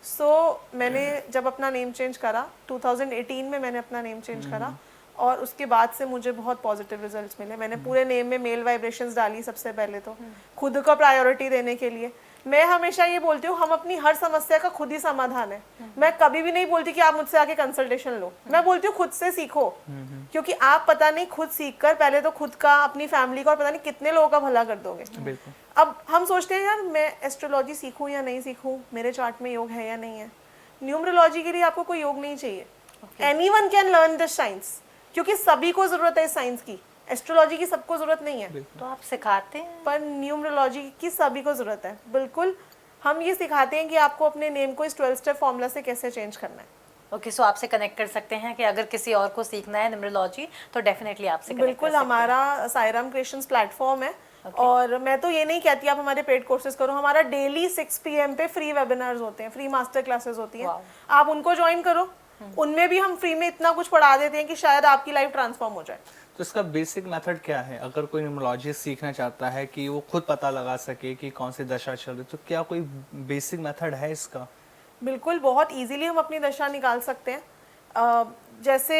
Speaker 1: सो मैंने जब अपना नेम चेंज करा 2018 में मैंने अपना नेम चेंज करा और उसके बाद से मुझे बहुत पॉजिटिव रिजल्ट्स मिले। मैंने पूरे नेम में मेल वाइब्रेशंस डाली सबसे पहले तो खुद को प्रायोरिटी देने के लिए। मैं हमेशा ये बोलती हूँ हम अपनी हर समस्या का खुद ही समाधान है। मैं कभी भी नहीं बोलती कि आप मुझसे आके कंसल्टेशन लो, मैं बोलती हूँ खुद से सीखो, क्योंकि आप पता नहीं खुद सीखकर पहले तो खुद का, अपनी फैमिली का और पता नहीं कितने लोगों का भला कर दोगे। अब हम सोचते हैं यार मैं एस्ट्रोलॉजी सीखूं या नहीं सीखूं, मेरे चार्ट में योग है या नहीं है। न्यूमरोलॉजी के लिए आपको कोई योग नहीं चाहिए, anyone can learn this science, क्योंकि सभी को जरूरत है इस साइंस की। एस्ट्रोलॉजी की सबको जरूरत नहीं है
Speaker 3: तो आप सिखाते हैं,
Speaker 1: पर न्यूमरोलॉजी की सभी को जरूरत है। बिल्कुल, हम ये सिखाते हैं कि आपको अपने नेम को इस 12 स्टेप फॉर्मूला से कैसे चेंज करना है।
Speaker 3: ओके, सो आपसे कनेक्ट कर सकते हैं कि अगर किसी और को सीखना है न्यूमरोलॉजी तो डेफिनेटली आपसे कनेक्ट
Speaker 1: बिल्कुल, हमारा साईराम क्रिएशंस प्लेटफॉर्म है। और मैं तो ये नहीं कहती आप हमारे पेड कोर्सेज करो, हमारा डेली 6 PM पे फ्री वेबिनार्स होते हैं, फ्री मास्टर क्लासेस होती हैं, आप उनको ज्वाइन करो। उनमें भी हम फ्री में इतना कुछ पढ़ा देते हैं कि शायद आपकी लाइफ ट्रांसफॉर्म हो जाए।
Speaker 2: तो इसका बेसिक मेथड क्या है, अगर कोई न्यूमरोलॉजी सीखना चाहता है कि वो खुद पता लगा सके कि कौन सी दशा चल रही, तो क्या कोई बेसिक मेथड है इसका?
Speaker 1: बिल्कुल, बहुत इजीली हम अपनी दशा निकाल सकते हैं। जैसे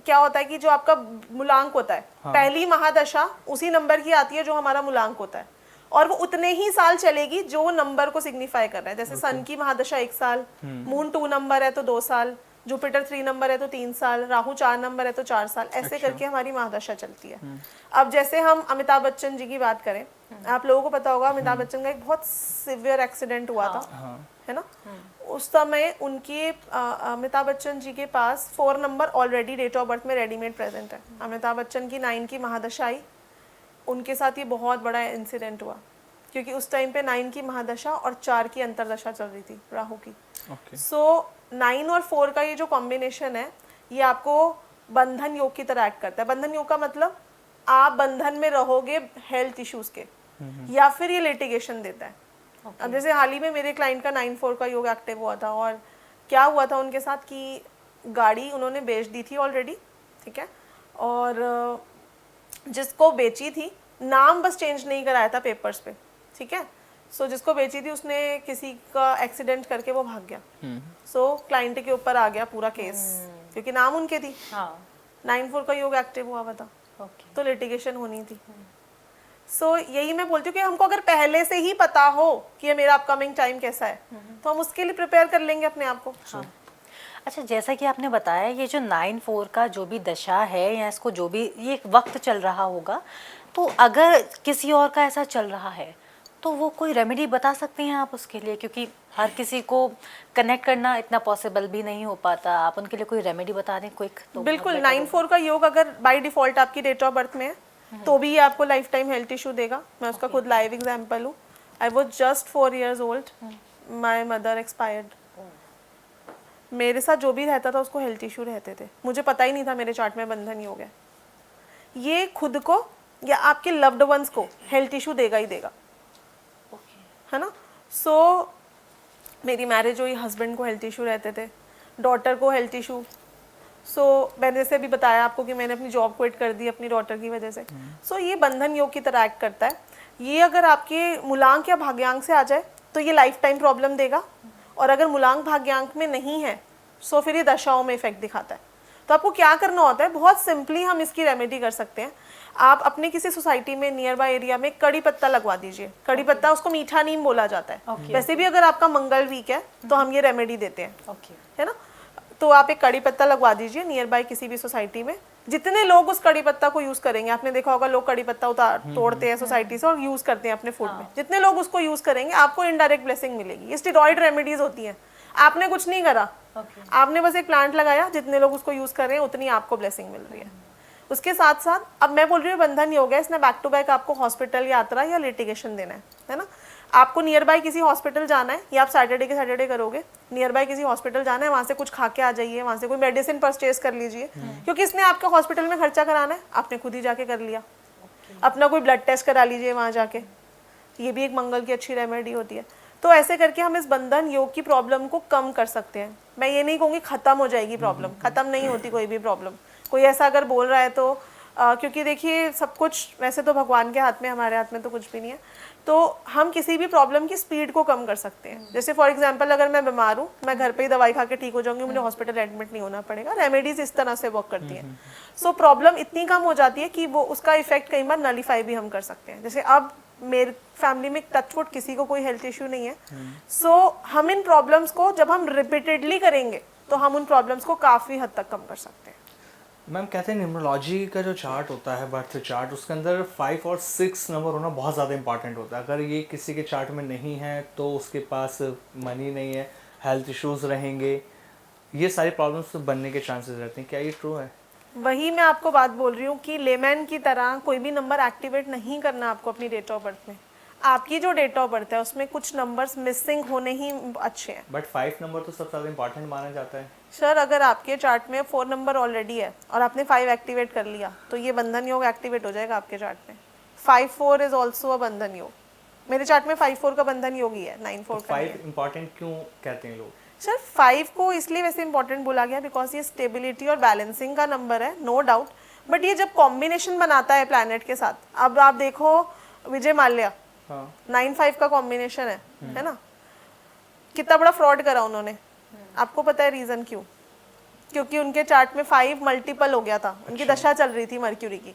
Speaker 1: क्या होता है कि जो आपका मूलांक होता है, पहली महादशा उसी नंबर की आती है जो हमारा मूलांक होता है, और वो उतने ही साल चलेगी जो नंबर को सिग्निफाई कर रहा है। जैसे सन की महादशा 1 साल, मून 2 नंबर है तो 2 साल, जुपिटर 3 नंबर है तो 3 साल, राहु 4 नंबर है तो 4 साल, ऐसे करके हमारी महादशा चलती है। अब जैसे हम अमिताभ बच्चन जी की बात करें, आप लोगों को पता होगा अमिताभ बच्चन का एक बहुत सिवियर एक्सीडेंट हुआ था, है ना। उस समय उनकी अमिताभ बच्चन जी के पास 4 number already date of birth में रेडीमेड प्रेजेंट है। अमिताभ बच्चन की 9 की महादशा आई, उनके साथ ये बहुत बड़ा इंसिडेंट हुआ, क्योंकि उस टाइम पे 9 की महादशा और 4 की अंतरदशा चल रही थी राहु की। सो 9 और 4 का ये जो कॉम्बिनेशन है ये आपको बंधन योग की तरह एक्ट करता है। बंधन योग का मतलब आप बंधन में रहोगे हेल्थ इश्यूज के, या फिर ये लिटिगेशन देता है। अब जैसे हाल ही में मेरे क्लाइंट का 9-4 का योग एक्टिव हुआ था, और क्या हुआ था उनके साथ कि गाड़ी उन्होंने बेच दी थी ऑलरेडी, ठीक है, और जिसको बेची थी नाम बस चेंज नहीं कराया था पेपर्स पे, ठीक है। सो जिसको बेची थी उसने किसी का एक्सीडेंट करके वो भाग गया। सो क्लाइंट के ऊपर आ गया पूरा केस, क्योंकि नाम उनके थी। 9-4 का योग एक्टिव हुआ था, तो लिटिगेशन होनी थी। सो यही मैं बोलती हूँ कि हमको अगर पहले से ही पता हो कि ये मेरा अपकमिंग टाइम कैसा है, तो हम उसके लिए प्रिपेयर कर लेंगे अपने आप को।
Speaker 3: अच्छा, जैसा कि आपने बताया ये जो 9-4 का जो भी दशा है या इसको जो भी ये एक वक्त चल रहा होगा, तो अगर किसी और का ऐसा चल रहा है तो वो कोई रेमेडी बता सकते हैं आप उसके लिए? क्योंकि हर किसी को कनेक्ट करना इतना पॉसिबल भी नहीं हो पाता, आप उनके लिए कोई रेमेडी बता दें क्विक तो
Speaker 1: बिल्कुल 9/4 का योग अगर बाय डिफॉल्ट आपकी डेट ऑफ बर्थ में है तो भी ये आपको लाइफ टाइम हेल्थ इशू देगा। मैं उसका खुद लाइव एग्जांपल हूँ। I was just 4 years old, my mother expired. मेरे साथ जो भी रहता था उसको हेल्थ इशू रहते थे, मुझे पता ही नहीं था मेरे चार्ट में बंधन योग है। ये खुद को या आपके लव्ड वंस को हेल्थ इशू देगा ही देगा, है ना। सो मेरी मैरिज हुई, हस्बैंड को हेल्थ इशू रहते थे, डॉटर को हेल्थ इशू। सो मैंने जैसे अभी बताया आपको कि मैंने अपनी जॉब क्विट कर दी अपनी डॉटर की वजह से। सो ये बंधन योग की तरह एक्ट करता है। ये अगर आपके मूलांक या भाग्यांक से आ जाए तो ये लाइफ टाइम प्रॉब्लम देगा, और अगर मूलांक भाग्यांक में नहीं है सो फिर ये दशाओं में इफेक्ट दिखाता है। तो आपको क्या करना होता है, बहुत सिंपली हम इसकी रेमेडी कर सकते हैं। आप अपने किसी सोसाइटी में नियर बाय एरिया में कड़ी पत्ता लगवा दीजिए। कड़ी पत्ता, उसको मीठा नीम बोला जाता है। वैसे भी अगर आपका मंगल वीक है तो हम ये रेमेडी देते हैं, है ना। तो आप एक कड़ी पत्ता लगवा दीजिए नियर बाय किसी भी सोसाइटी में। जितने लोग उस कड़ी पत्ता को यूज करेंगे, आपने देखा होगा लोग कड़ी पत्ता तोड़ते हैं सोसाइटी से और यूज करते हैं अपने फूड में। जितने लोग उसको यूज करेंगे आपको इनडायरेक्ट ब्लेसिंग मिलेगी। ये स्टेरॉइड रेमेडीज होती हैं, आपने कुछ नहीं करा, आपने बस एक प्लांट लगाया, जितने लोग उसको यूज कर रहे हैं उतनी आपको ब्लेसिंग मिल रही है। उसके साथ साथ अब मैं बोल रही हूँ बंधन योग है, इसने बैक टू बैक आपको हॉस्पिटल यात्रा या लिटिगेशन देना है ना। आपको नियर बाय किसी हॉस्पिटल जाना है, या आप सैटरडे के सैटरडे करोगे, नियर बाय किसी हॉस्पिटल जाना है, वहाँ से कुछ खा के आ जाइए, वहाँ से कोई मेडिसिन परचेज कर लीजिए, क्योंकि इसने आपके हॉस्पिटल में खर्चा कराना है, आपने खुद ही जाके कर लिया। अपना कोई ब्लड टेस्ट करा लीजिए वहाँ जाके, ये भी एक मंगल की अच्छी रेमेडी होती है। तो ऐसे करके हम इस बंधन योग की प्रॉब्लम को कम कर सकते हैं। मैं ये नहीं कहूँगी खत्म हो जाएगी प्रॉब्लम, खत्म नहीं होती कोई भी प्रॉब्लम। कोई ऐसा अगर बोल रहा है तो क्योंकि देखिए सब कुछ वैसे तो भगवान के हाथ में, हमारे हाथ में तो कुछ भी नहीं है। तो हम किसी भी प्रॉब्लम की स्पीड को कम कर सकते हैं। जैसे फॉर एग्जांपल अगर मैं बीमार हूँ, मैं घर पे ही दवाई खा के ठीक हो जाऊंगी, मुझे हॉस्पिटल एडमिट नहीं होना पड़ेगा। रेमेडीज इस तरह से वर्क करती हैं। सो प्रॉब्लम इतनी कम हो जाती है कि वो उसका इफेक्ट कई बार नलीफाई भी हम कर सकते हैं। जैसे अब मेरे फैमिली में टचवुड किसी को कोई हेल्थ इशू नहीं है। सो हम इन प्रॉब्लम्स को जब हम रिपीटेडली करेंगे तो हम उन प्रॉब्लम्स को काफ़ी हद तक कम कर सकते हैं।
Speaker 2: मैम कहते हैं न्यूमरोलॉजी का जो चार्ट होता है, बर्थ चार्ट, उसके अंदर 5 और 6 नंबर होना बहुत ज़्यादा इंपॉर्टेंट होता है। अगर ये किसी के चार्ट में नहीं है तो उसके पास मनी नहीं है, हेल्थ इश्यूज रहेंगे, ये सारी प्रॉब्लम्स बनने के चांसेस रहते हैं। क्या ये ट्रू है?
Speaker 1: वही मैं आपको बात बोल रही हूँ कि लेमैन की तरह कोई भी नंबर एक्टिवेट नहीं करना आपको अपनी डेट ऑफ बर्थ में। आपकी जो डेट ऑफ बर्थ है उसमें कुछ नंबर्स मिसिंग होने ही अच्छे हैं।
Speaker 2: बट 5 नंबर तो सबसे ज़्यादा इंपॉर्टेंट माना जाता है।
Speaker 1: सर अगर आपके चार्ट में 4 नंबर ऑलरेडी है और आपने 5 एक्टिवेट कर लिया तो ये बंधन योग एक्टिवेट हो जाएगा आपके चार्ट में। 5-4 इज ऑल्सो अ बंधन योग। मेरे चार्ट में 5-4 का बंधन योग ही है, 9-4 का
Speaker 2: 5 इंपॉर्टेंट क्यों कहते हैं लोग?
Speaker 1: सर 5 को इसलिए वैसे इंपॉर्टेंट बोला गया बिकॉज ये स्टेबिलिटी और बैलेंसिंग का नंबर है, नो डाउट। बट ये जब कॉम्बिनेशन बनाता है प्लैनेट के साथ, अब आप देखो विजय माल्या, 9-5 का कॉम्बिनेशन है ना, कितना बड़ा फ्रॉड करा उन्होंने। आपको पता है रीजन क्यों? क्योंकि उनके चार्ट में 5 मल्टीपल हो गया था, उनकी दशा चल रही थी मर्क्यूरी की।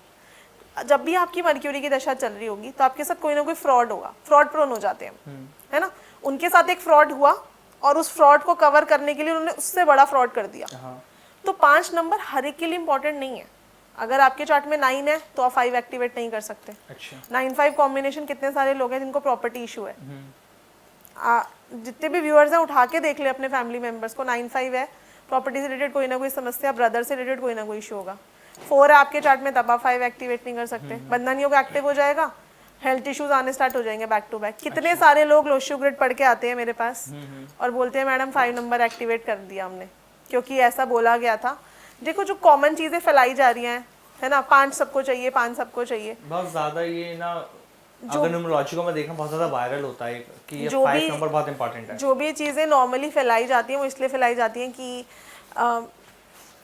Speaker 1: जब भी आपकी मर्क्यूरी की दशा चल रही होगी तो आपके साथ कोई ना कोई फ्रॉड होगा, फ्रॉड प्रोन हो जाते हैं, है ना। उनके साथ एक फ्रॉड हुआ और उस फ्रॉड को कवर करने के लिए उन्होंने उससे बड़ा फ्रॉड कर दिया। तो 5 नंबर हर एक के लिए इंपॉर्टेंट नहीं है। अगर आपके चार्ट में 9 है तो आप 5 एक्टिवेट नहीं कर सकते।
Speaker 2: अच्छा।
Speaker 1: 9-5 कॉम्बिनेशन कितने सारे लोग हैं जिनको प्रॉपर्टी इशू है। जितने भी व्यूअर्स हैं उठा के देख ले अपने फैमिली मेंबर्स को, 9-5 है, प्रॉपर्टी से रिलेटेड कोई ना कोई समस्या, ब्रदर से रिलेटेड कोई ना कोई इशू होगा। 4 है आपके चार्ट में तब आप 5 एक्टिवेट नहीं कर सकते। बंधन योग एक्टिव हो जाएगा, हेल्थ इश्यूज आने स्टार्ट हो जाएंगे बैक टू बैक। कितने सारे लोग लोशो ग्रिड पढ़ के आते हैं मेरे पास और बोलते हैं मैडम 5 नंबर एक्टिवेट कर दिया हमने क्योंकि ऐसा बोला गया था। देखो जो कॉमन चीजें फैलाई जा रही हैं, है ना, 5 सबको चाहिए, 5 सबको चाहिए,
Speaker 2: बहुत ज्यादा ये ना, अगर न्यूमरोलॉजी को मैं देखा बहुत ज्यादा वायरल होता है कि ये 5 नंबर बहुत इंपॉर्टेंट है।
Speaker 1: जो भी चीजें नॉर्मली फैलाई जाती हैं वो इसलिए फैलाई जाती हैं कि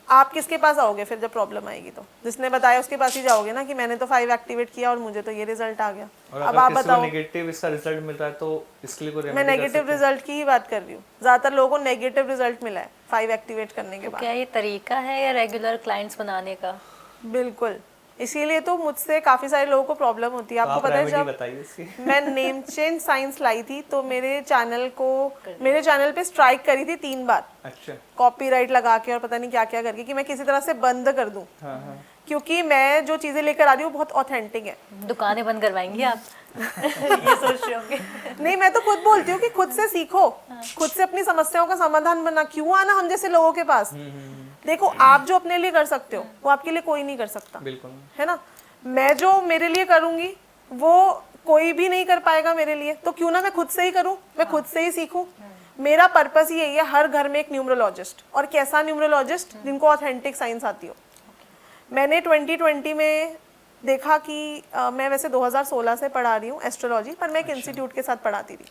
Speaker 1: आप किसके पास आओगे फिर जब प्रॉब्लम आएगी? तो जिसने बताया उसके पास ही जाओगे ना कि मैंने तो 5 एक्टिवेट किया और मुझे तो ये रिजल्ट आ गया। अब आप बताओ,
Speaker 2: नेगेटिव इसका रिजल्ट मिल रहा है तो इसके लिए कोई
Speaker 1: मैं नेगेटिव रिजल्ट की ही बात कर रही हूँ। ज्यादातर लोगों को नेगेटिव रिजल्ट मिला है 5 एक्टिवेट करने के बाद।
Speaker 3: क्या ये तरीका है या रेगुलर क्लाइंट्स बनाने का?
Speaker 1: बिल्कुल, इसीलिए तो मुझसे काफी सारे लोगों को प्रॉब्लम होती है। आपको पता है जब मैं नेम चेंज साइंस लाई थी तो मेरे चैनल पे स्ट्राइक करी थी 3 बार।
Speaker 2: अच्छा।
Speaker 1: कॉपीराइट लगा के और पता नहीं क्या क्या करके कि मैं किसी तरह से बंद कर दूं। क्योंकि मैं जो चीज़ें लेकर आ रही हूँ बहुत ऑथेंटिक है।
Speaker 3: दुकानें बंद करवाएंगी आप ये सोच रहे होंगे।
Speaker 1: नहीं, मैं तो खुद बोलती हूँ कि खुद से सीखो, खुद से अपनी समस्याओं का समाधान बना, क्यों आना हम जैसे लोगों के पास। देखो, आप जो अपने लिए कर सकते हो वो आपके लिए कोई नहीं कर सकता,
Speaker 2: बिल्कुल
Speaker 1: है ना। मैं जो मेरे लिए करूंगी वो कोई भी नहीं कर पाएगा मेरे लिए, तो क्यों ना मैं खुद से ही करूं, मैं खुद से ही सीखूं। मेरा पर्पस यही है, हर घर में एक न्यूमरोलॉजिस्ट, और कैसा न्यूमरोलॉजिस्ट, जिनको ऑथेंटिक साइंस आती हो। मैंने 2020 में देखा कि मैं वैसे 2016 से पढ़ा रही हूँ एस्ट्रोलॉजी, पर मैं एक इंस्टीट्यूट के साथ पढ़ाती थी।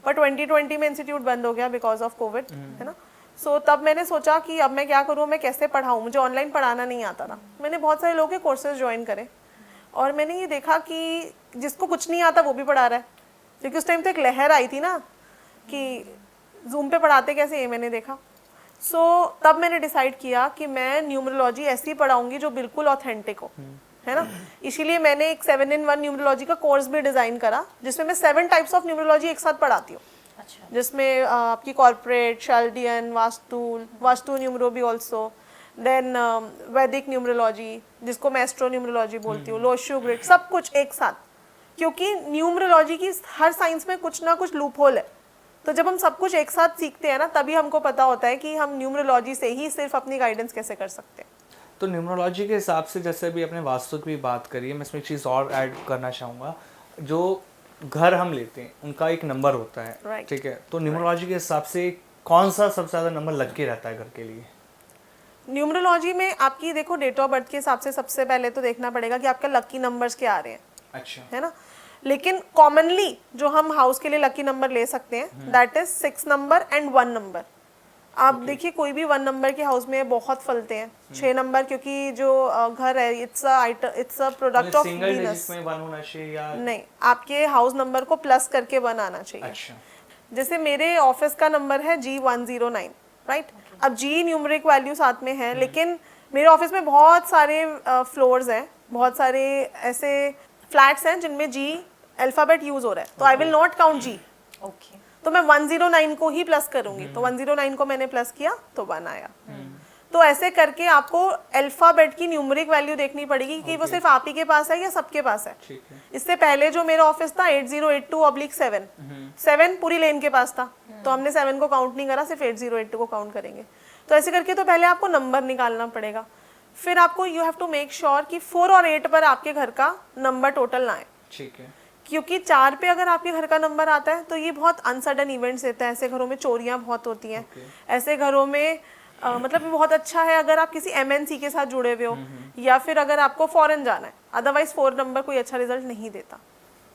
Speaker 1: पर 2020 में इंस्टीट्यूट बंद हो गया बिकॉज ऑफ कोविड, है ना। सो तब मैंने सोचा कि अब मैं क्या करूँ, मैं कैसे पढ़ाऊँ, मुझे ऑनलाइन पढ़ाना नहीं आता था। मैंने बहुत सारे लोगों के कोर्सेज ज्वाइन करे और मैंने ये देखा कि जिसको कुछ नहीं आता वो भी पढ़ा रहा है, क्योंकि उस टाइम तो एक लहर आई थी ना कि जूम पे पढ़ाते कैसे, ये मैंने देखा। सो तब मैंने डिसाइड किया कि मैं न्यूमरोलॉजी ऐसी पढ़ाऊंगी जो बिल्कुल ऑथेंटिक हो, है ना। इसीलिए मैंने एक 7-in-1 न्यूमरोलॉजी का कोर्स भी डिज़ाइन करा, जिसमें मैं 7 टाइप्स ऑफ न्यूमरोलॉजी एक साथ पढ़ाती हूँ।
Speaker 3: अच्छा।
Speaker 1: जिसमें आपकी कॉर्पोरेट, शाल्डियन, वास्तु न्यूमरो भी ऑल्सो, देन वैदिक न्यूमरोलॉजी, जिसको मैं एस्ट्रो न्यूमरोलॉजी बोलती हूँ, लोशो ग्रिड, सब कुछ एक साथ। क्योंकि न्यूमरोलॉजी की हर साइंस में कुछ ना कुछ लूप होल है, तो जब हम सब कुछ एक साथ सीखते हैं ना, तभी हमको पता होता है कि हम न्यूमरोलॉजी से ही सिर्फ अपनी गाइडेंस कैसे कर सकते हैं।
Speaker 2: तो न्यूमरोलॉजी के हिसाब से, जैसे अभी अपने वास्तु की भी बात करी है, मैं इसमें एक चीज़ और ऐड करना चाहूँगा। जो घर हम लेते हैं उनका एक नंबर होता है,
Speaker 1: Right.
Speaker 2: ठीक है, तो न्यूमरोलॉजी के हिसाब से कौन सा सबसे ज़्यादा नंबर लग के रहता है घर के लिए?
Speaker 1: न्यूमरोलॉजी में आपकी देखो डेट ऑफ बर्थ के हिसाब से सबसे पहले तो देखना पड़ेगा कि आपका लकी नंबर्स क्या आ रहे हैं,
Speaker 2: अच्छा,
Speaker 1: है ना। लेकिन कॉमनली जो हम हाउस के लिए लकी नंबर ले सकते हैं, that is 6 number and 1 number. आप देखिए कोई भी 1 नंबर के हाउस में बहुत फलते हैं। 6 नंबर, क्योंकि जो घर है it's a product of
Speaker 2: single
Speaker 1: Venus.
Speaker 2: Digit में 1 होना चाहिए या
Speaker 1: नहीं, आपके हाउस नंबर को प्लस करके 1 आना चाहिए।
Speaker 2: अच्छा,
Speaker 1: जैसे मेरे ऑफिस का नंबर है G109, राइट। अब G न्यूमरिक वैल्यू साथ में है, लेकिन मेरे ऑफिस में बहुत सारे फ्लोर्स हैं, बहुत सारे ऐसे फ्लैट्स हैं जिनमें G अल्फाबेट यूज हो रहा है, तो I will not count G।
Speaker 3: Okay.
Speaker 1: तो मैं 109 को ही प्लस करूंगी, तो 109 को मैंने प्लस किया तो 1 आया। तो ऐसे करके आपको अल्फाबेट की न्यूमरिक वैल्यू देखनी पड़ेगी कि वो सिर्फ आप ही के पास है या सबके पास है।
Speaker 2: ठीक है।
Speaker 1: इससे पहले जो मेरा ऑफिस था 8082/7, 7 पूरी लेन के पास था, तो हमने 7 को काउंट नहीं करा, सिर्फ 8082 को काउंट करेंगे। तो ऐसे करके तो पहले आपको नंबर निकालना पड़ेगा, फिर आपको you have to make sure कि 4 और 8 पर आपके घर का नंबर टोटल ना आए।
Speaker 2: ठीक है।
Speaker 1: क्योंकि 4 पे अगर आपके घर का नंबर आता है तो ये बहुत अनसडन इवेंट्स देता है। ऐसे घरों में चोरियां बहुत होती हैं। ऐसे घरों में मतलब ये बहुत अच्छा है अगर आप किसी MNC के साथ जुड़े हुए हो या फिर अगर आपको फॉरेन जाना है, अदरवाइज 4 नंबर कोई अच्छा रिजल्ट नहीं देता।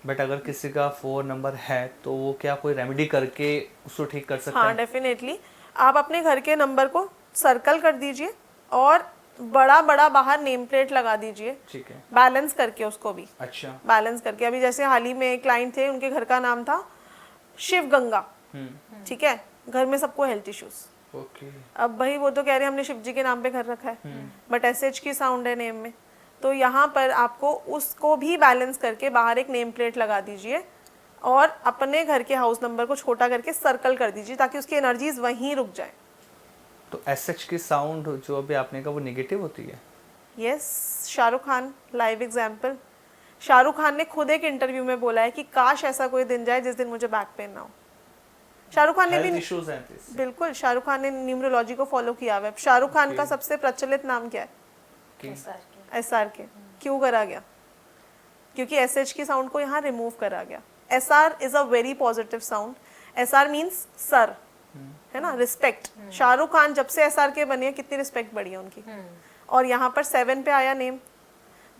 Speaker 2: बट अगर किसी का 4 नंबर है तो वो क्या कोई रेमेडी करके उसको ठीक कर सकता
Speaker 1: हाँ,
Speaker 2: है?
Speaker 1: डेफिनेटली। आप अपने घर के नंबर को सर्कल कर दीजिए और बड़ा बड़ा बाहर नेम प्लेट लगा दीजिए,
Speaker 2: ठीक है।
Speaker 1: बैलेंस करके उसको भी
Speaker 2: अच्छा।
Speaker 1: बैलेंस करके। अभी जैसे हाल ही में एक क्लाइंट थे, उनके घर का नाम था शिव गंगा, ठीक है। घर में सबको हेल्थ इश्यूज,
Speaker 2: ओके।
Speaker 1: अब भाई वो तो कह रहे हैं हमने शिव जी के नाम पे घर रखा है, बट SH की साउंड है नेम में, तो यहाँ पर आपको उसको भी बैलेंस करके बाहर एक नेम प्लेट लगा दीजिए और अपने घर के हाउस नंबर को छोटा करके सर्कल कर दीजिए ताकि उसकी एनर्जीज वहीं रुक जाए।
Speaker 2: तो SH की साउंड जो अभी आपने कहा वो नेगेटिव होती है?
Speaker 1: Yes, Shahrukh Khan live example. Shahrukh Khan ने खुद एक इंटरव्यू में बोला है कि काश ऐसा कोई दिन जाए जिस दिन मुझे बैक पेन ना हो। शाहरुख खान ने भी
Speaker 2: इश्यूज हैं इससे?
Speaker 1: बिल्कुल, शाहरुख खान ने न्यूमरोलॉजी को फॉलो किया हुआ है। शाहरुख खान का सबसे प्रचलित नाम क्या है? SR के। क्यों करा गया? क्योंकि SH की साउंड को यहाँ रिमूव करा गया। SR is a very positive sound. SR means sir, है ना, रिस्पेक्ट। शाहरुख खान जब से SR के बने कितनी रिस्पेक्ट बढ़ी है उनकी। और यहाँ पर 7 पे आया नेम,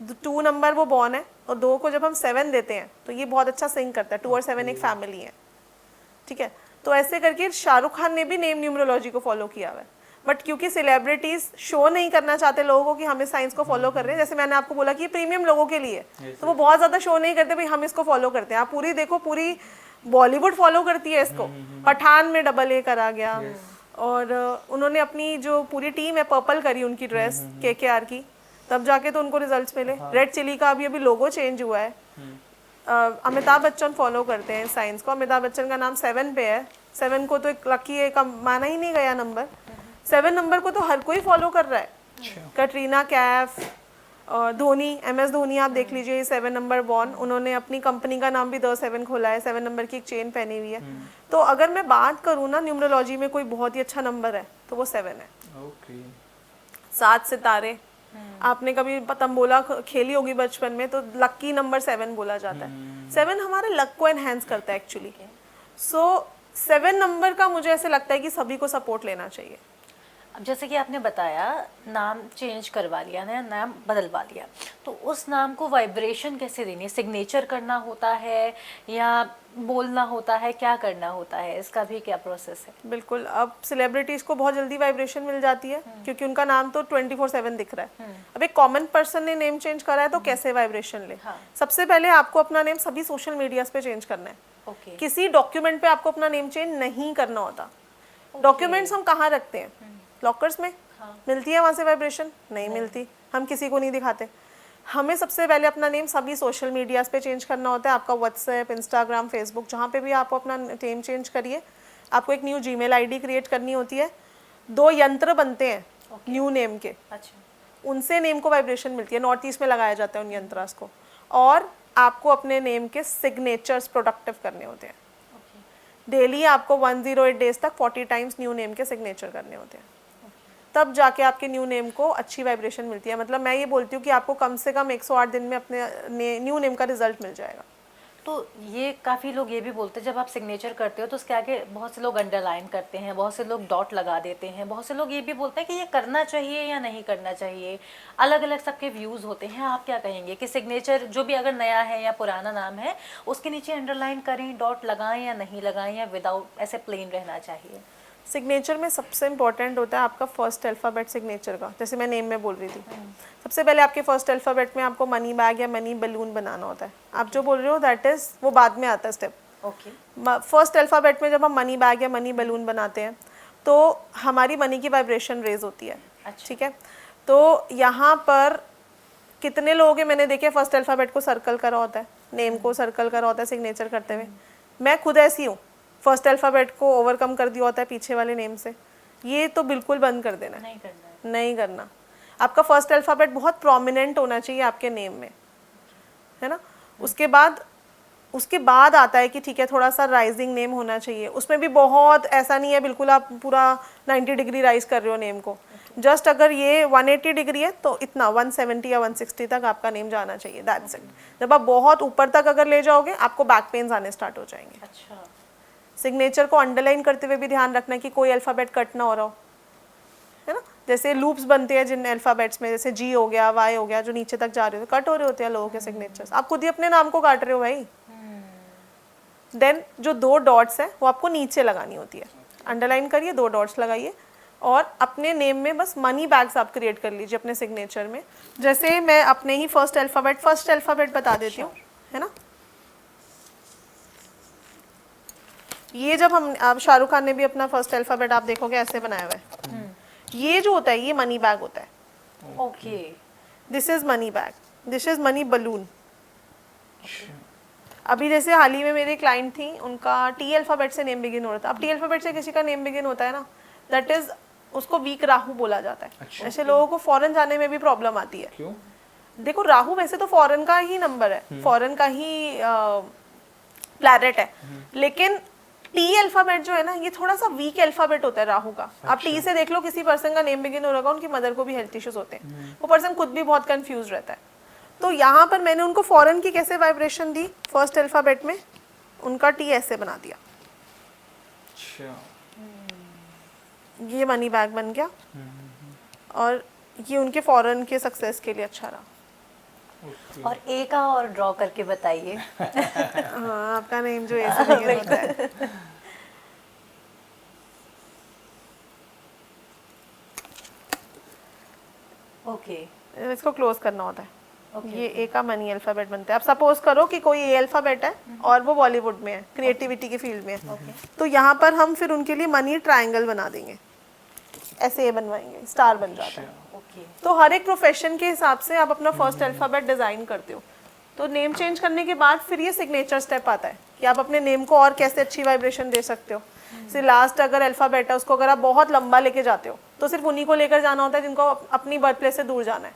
Speaker 1: 2 नंबर वो बॉर्न है और 2 को जब हम 7 देते हैं तो ये बहुत अच्छा सिंक करता है। 2 और 7 एक फैमिली है, ठीक है। तो ऐसे करके शाहरुख खान ने भी नेम न्यूमरोलॉजी को फॉलो किया हुआ है, बट क्योंकि सेलिब्रिटीज शो नहीं करना चाहते लोगों को कि हम इस साइंस को फॉलो कर रहे हैं, जैसे मैंने आपको बोला कि प्रीमियम लोगों के लिए, तो वो बहुत ज्यादा शो नहीं करते भाई हम इसको फॉलो करते हैं। आप पूरी देखो, पूरी बॉलीवुड फॉलो करती है इसको। पठान में AA करा गया और उन्होंने अपनी जो पूरी टीम है पर्पल करी उनकी ड्रेस KKR की, तब जाके तो उनको रिजल्ट्स मिले। रेड चिली का अभी लोगो चेंज हुआ है। अमिताभ बच्चन फॉलो करते हैं साइंस को। अमिताभ बच्चन का नाम 7 पे है। 7 को तो एक लकी है, माना ही नहीं गया नंबर। 7 नंबर को तो हर कोई फॉलो कर रहा है। कटरीना कैफ, धोनी, MS धोनी आप देख लीजिए, 7 नंबर बॉर्न, उन्होंने अपनी कंपनी का नाम भी द 7 खोला है, 7 नंबर की एक चेन पहनी हुई है। तो अगर मैं बात करूँ ना न्यूमरोलॉजी में कोई बहुत ही अच्छा नंबर है तो वो 7 है।
Speaker 2: ओके।
Speaker 1: 7 सितारे, आपने कभी तंबोला खेली होगी बचपन में, तो लकी नंबर 7 बोला जाता है। 7 हमारे लक को एनहेंस करता है एक्चुअली। सो 7 नंबर का मुझे ऐसे लगता है कि सभी को सपोर्ट लेना चाहिए।
Speaker 3: अब जैसे कि आपने बताया नाम चेंज करवा लिया, नया नाम बदलवा लिया, तो उस नाम को वाइब्रेशन कैसे देनी है? सिग्नेचर करना होता है या बोलना होता है, क्या करना होता है? इसका भी क्या प्रोसेस है?
Speaker 1: बिल्कुल, अब सेलिब्रिटीज को बहुत जल्दी वाइब्रेशन मिल जाती है क्योंकि उनका नाम तो 24/7 दिख रहा है। अब एक कॉमन पर्सन ने नेम चेंज करा है तो कैसे वाइब्रेशन ले?
Speaker 3: हाँ।
Speaker 1: सबसे पहले आपको अपना नेम सभी सोशल मीडियाज पे चेंज करना है।
Speaker 3: ओके।
Speaker 1: किसी डॉक्यूमेंट पे आपको अपना नेम चेंज नहीं करना होता। डॉक्यूमेंट्स हम कहाँ रखते हैं? लॉकर्स में। मिलती है वहाँ से वाइब्रेशन? नहीं मिलती, हम किसी को नहीं दिखाते। हमें सबसे पहले अपना नेम सभी सोशल मीडियाज पे चेंज करना होता है। आपका व्हाट्सएप, इंस्टाग्राम, फेसबुक, जहाँ पे भी आप अपना नेम चेंज करिए, आपको एक न्यू जीमेल आईडी क्रिएट करनी होती है। 2 यंत्र बनते हैं न्यू नेम के,
Speaker 3: अच्छा।
Speaker 1: उनसे नेम को वाइब्रेशन मिलती है। नॉर्थ ईस्ट में लगाया जाता है उन यंत्रास को। और आपको अपने नेम के सिग्नेचर्स प्रोडक्टिव करने होते हैं। डेली आपको 108 डेज तक 40 टाइम्स न्यू नेम के सिग्नेचर करने होते हैं, तब जाके आपके न्यू नेम को अच्छी वाइब्रेशन मिलती है। मतलब मैं ये बोलती हूँ कि आपको कम से कम 108 दिन में अपने न्यू नेम का रिजल्ट मिल जाएगा।
Speaker 3: तो ये काफ़ी लोग ये भी बोलते हैं जब आप सिग्नेचर करते हो तो उसके आगे बहुत से लोग अंडरलाइन करते हैं, बहुत से लोग डॉट लगा देते हैं, बहुत से लोग ये भी बोलते हैं कि ये करना चाहिए या नहीं करना चाहिए। अलग अलग सबके व्यूज़ होते हैं। आप क्या कहेंगे कि सिग्नेचर जो भी अगर नया है या पुराना नाम है उसके नीचे अंडरलाइन करें, डॉट लगाएं या नहीं लगाएं, या विदाउट ऐसे प्लेन रहना चाहिए?
Speaker 1: सिग्नेचर में सबसे इम्पोर्टेंट होता है आपका फर्स्ट अल्फ़ाबेट सिग्नेचर का। जैसे मैं नेम में बोल रही थी, सबसे पहले आपके फर्स्ट अल्फ़ाबेट में आपको मनी बैग या मनी बलून बनाना होता है। आप जो बोल रहे हो दैट इज़ वो बाद में आता है स्टेप।
Speaker 3: ओके।
Speaker 1: फर्स्ट अल्फ़ाबेट में जब हम मनी बैग या मनी बलून बनाते हैं तो हमारी मनी की वाइब्रेशन रेज होती है।
Speaker 3: अच्छा।
Speaker 1: ठीक है, तो यहाँ पर कितने लोग हैं मैंने देखे फर्स्ट अल्फ़ाबेट को सर्कल करा होता है, नेम को सर्कल करा होता है सिग्नेचर करते हुए। मैं खुद ऐसी हूँ, फर्स्ट अल्फ़ाबेट को ओवरकम कर दिया होता है पीछे वाले नेम से। ये तो बिल्कुल बंद कर देना है,
Speaker 3: नहीं करना है।
Speaker 1: नहीं करना। आपका फर्स्ट अल्फ़ाबेट बहुत प्रोमिनेंट होना चाहिए आपके नेम में, है ना। उसके बाद आता है कि ठीक है थोड़ा सा राइजिंग नेम होना चाहिए। उसमें भी बहुत ऐसा नहीं है बिल्कुल आप पूरा 90 डिग्री राइज कर रहे हो नेम को। जस्ट अगर ये 180 डिग्री है तो इतना 170 या 160 तक आपका नेम जाना चाहिए, दैट्स इट। जब आप बहुत ऊपर तक अगर ले जाओगे आपको बैक पेन्स आने स्टार्ट हो जाएंगे।
Speaker 3: अच्छा।
Speaker 1: सिग्नेचर को अंडरलाइन करते हुए भी ध्यान रखना कि कोई अल्फ़ाबेट कट ना हो रहा हो, है ना। जैसे लूप्स बनते हैं जिन अल्फ़ाबेट्स में, जैसे जी हो गया, वाई हो गया, जो नीचे तक जा रहे हो, कट हो रहे होते हैं लोगों के सिग्नेचर्स। आप खुद ही अपने नाम को काट रहे हो भाई। देन जो 2 डॉट्स है वो आपको नीचे लगानी होती है। अंडरलाइन करिए, 2 डॉट्स लगाइए और अपने नेम में बस मनी बैग्स आप क्रिएट कर लीजिए अपने सिग्नेचर में। जैसे मैं अपने ही फर्स्ट अल्फ़ाबेट बता देती हूँ, है ना। ये जब हम, अब शाहरुख खान ने भी अपना फर्स्ट अल्फ़ाबेट आप देखोगे ऐसे बनाया हुआ है। ये जो होता है ये मनी बैग होता है।
Speaker 3: Okay.
Speaker 1: This is money bag, this is money balloon. अभी जैसे हाल ही में मेरी क्लाइंट थी, उनका टी अल्फ़ाबेट से नेम बिगिन हो रहा था। अब टी अल्फ़ाबेट से किसी का नेम बिगिन होता है ना, दैट इज उसको वीक राहु बोला जाता है। ऐसे लोगों को फॉरेन जाने में भी प्रॉब्लम आती है।
Speaker 2: क्यों?
Speaker 1: देखो राहु वैसे तो फॉरेन का ही नंबर है, फॉरेन का ही प्लैनेट है, लेकिन टी अल्फ़ाबेट जो है ना ये थोड़ा सा वीक अल्फ़ाबेट होता है राहु का। आप टी से देख लो किसी पर्सन का नेम बिगिन हो रहा होगा, उनकी मदर को भी हेल्थ इश्यूज होते हैं, वो पर्सन खुद भी बहुत कंफ्यूज रहता है। तो यहाँ पर मैंने उनको फॉरेन की कैसे वाइब्रेशन दी, फर्स्ट अल्फ़ाबेट में उनका टी ऐसे बना दिया।
Speaker 2: अच्छा।
Speaker 1: ये मनी बैग बन गया और ये उनके फॉरेन के सक्सेस के लिए अच्छा रहा।
Speaker 3: और ए का और ड्रॉ करके बताइए।
Speaker 1: हाँ, आपका नेम जो ऐसे बिगिन होता है।
Speaker 3: ओके।
Speaker 1: इसको क्लोज करना होता है। ये ए का मनी अल्फ़ाबेट बनता है। अब सपोज करो कि कोई ए अल्फ़ाबेट है और वो बॉलीवुड में है, क्रिएटिविटी के फील्ड में है, तो यहाँ पर हम फिर उनके लिए मनी ट्रायंगल बना देंगे, ऐसे ए बनवाएंगे, स्टार बन जाता है।
Speaker 3: ओके।
Speaker 1: तो हर एक प्रोफेशन के हिसाब से आप अपना फर्स्ट अल्फ़ाबेट डिज़ाइन करते हो। तो नेम चेंज करने के बाद फिर ये सिग्नेचर स्टेप आता है कि आप अपने नेम को और कैसे अच्छी वाइब्रेशन दे सकते हो। से लास्ट अगर अल्फ़ाबेट है उसको अगर आप बहुत लंबा लेके जाते हो तो सिर्फ उन्हीं को लेकर जाना होता है जिनको अपनी बर्थ प्लेस से दूर जाना है।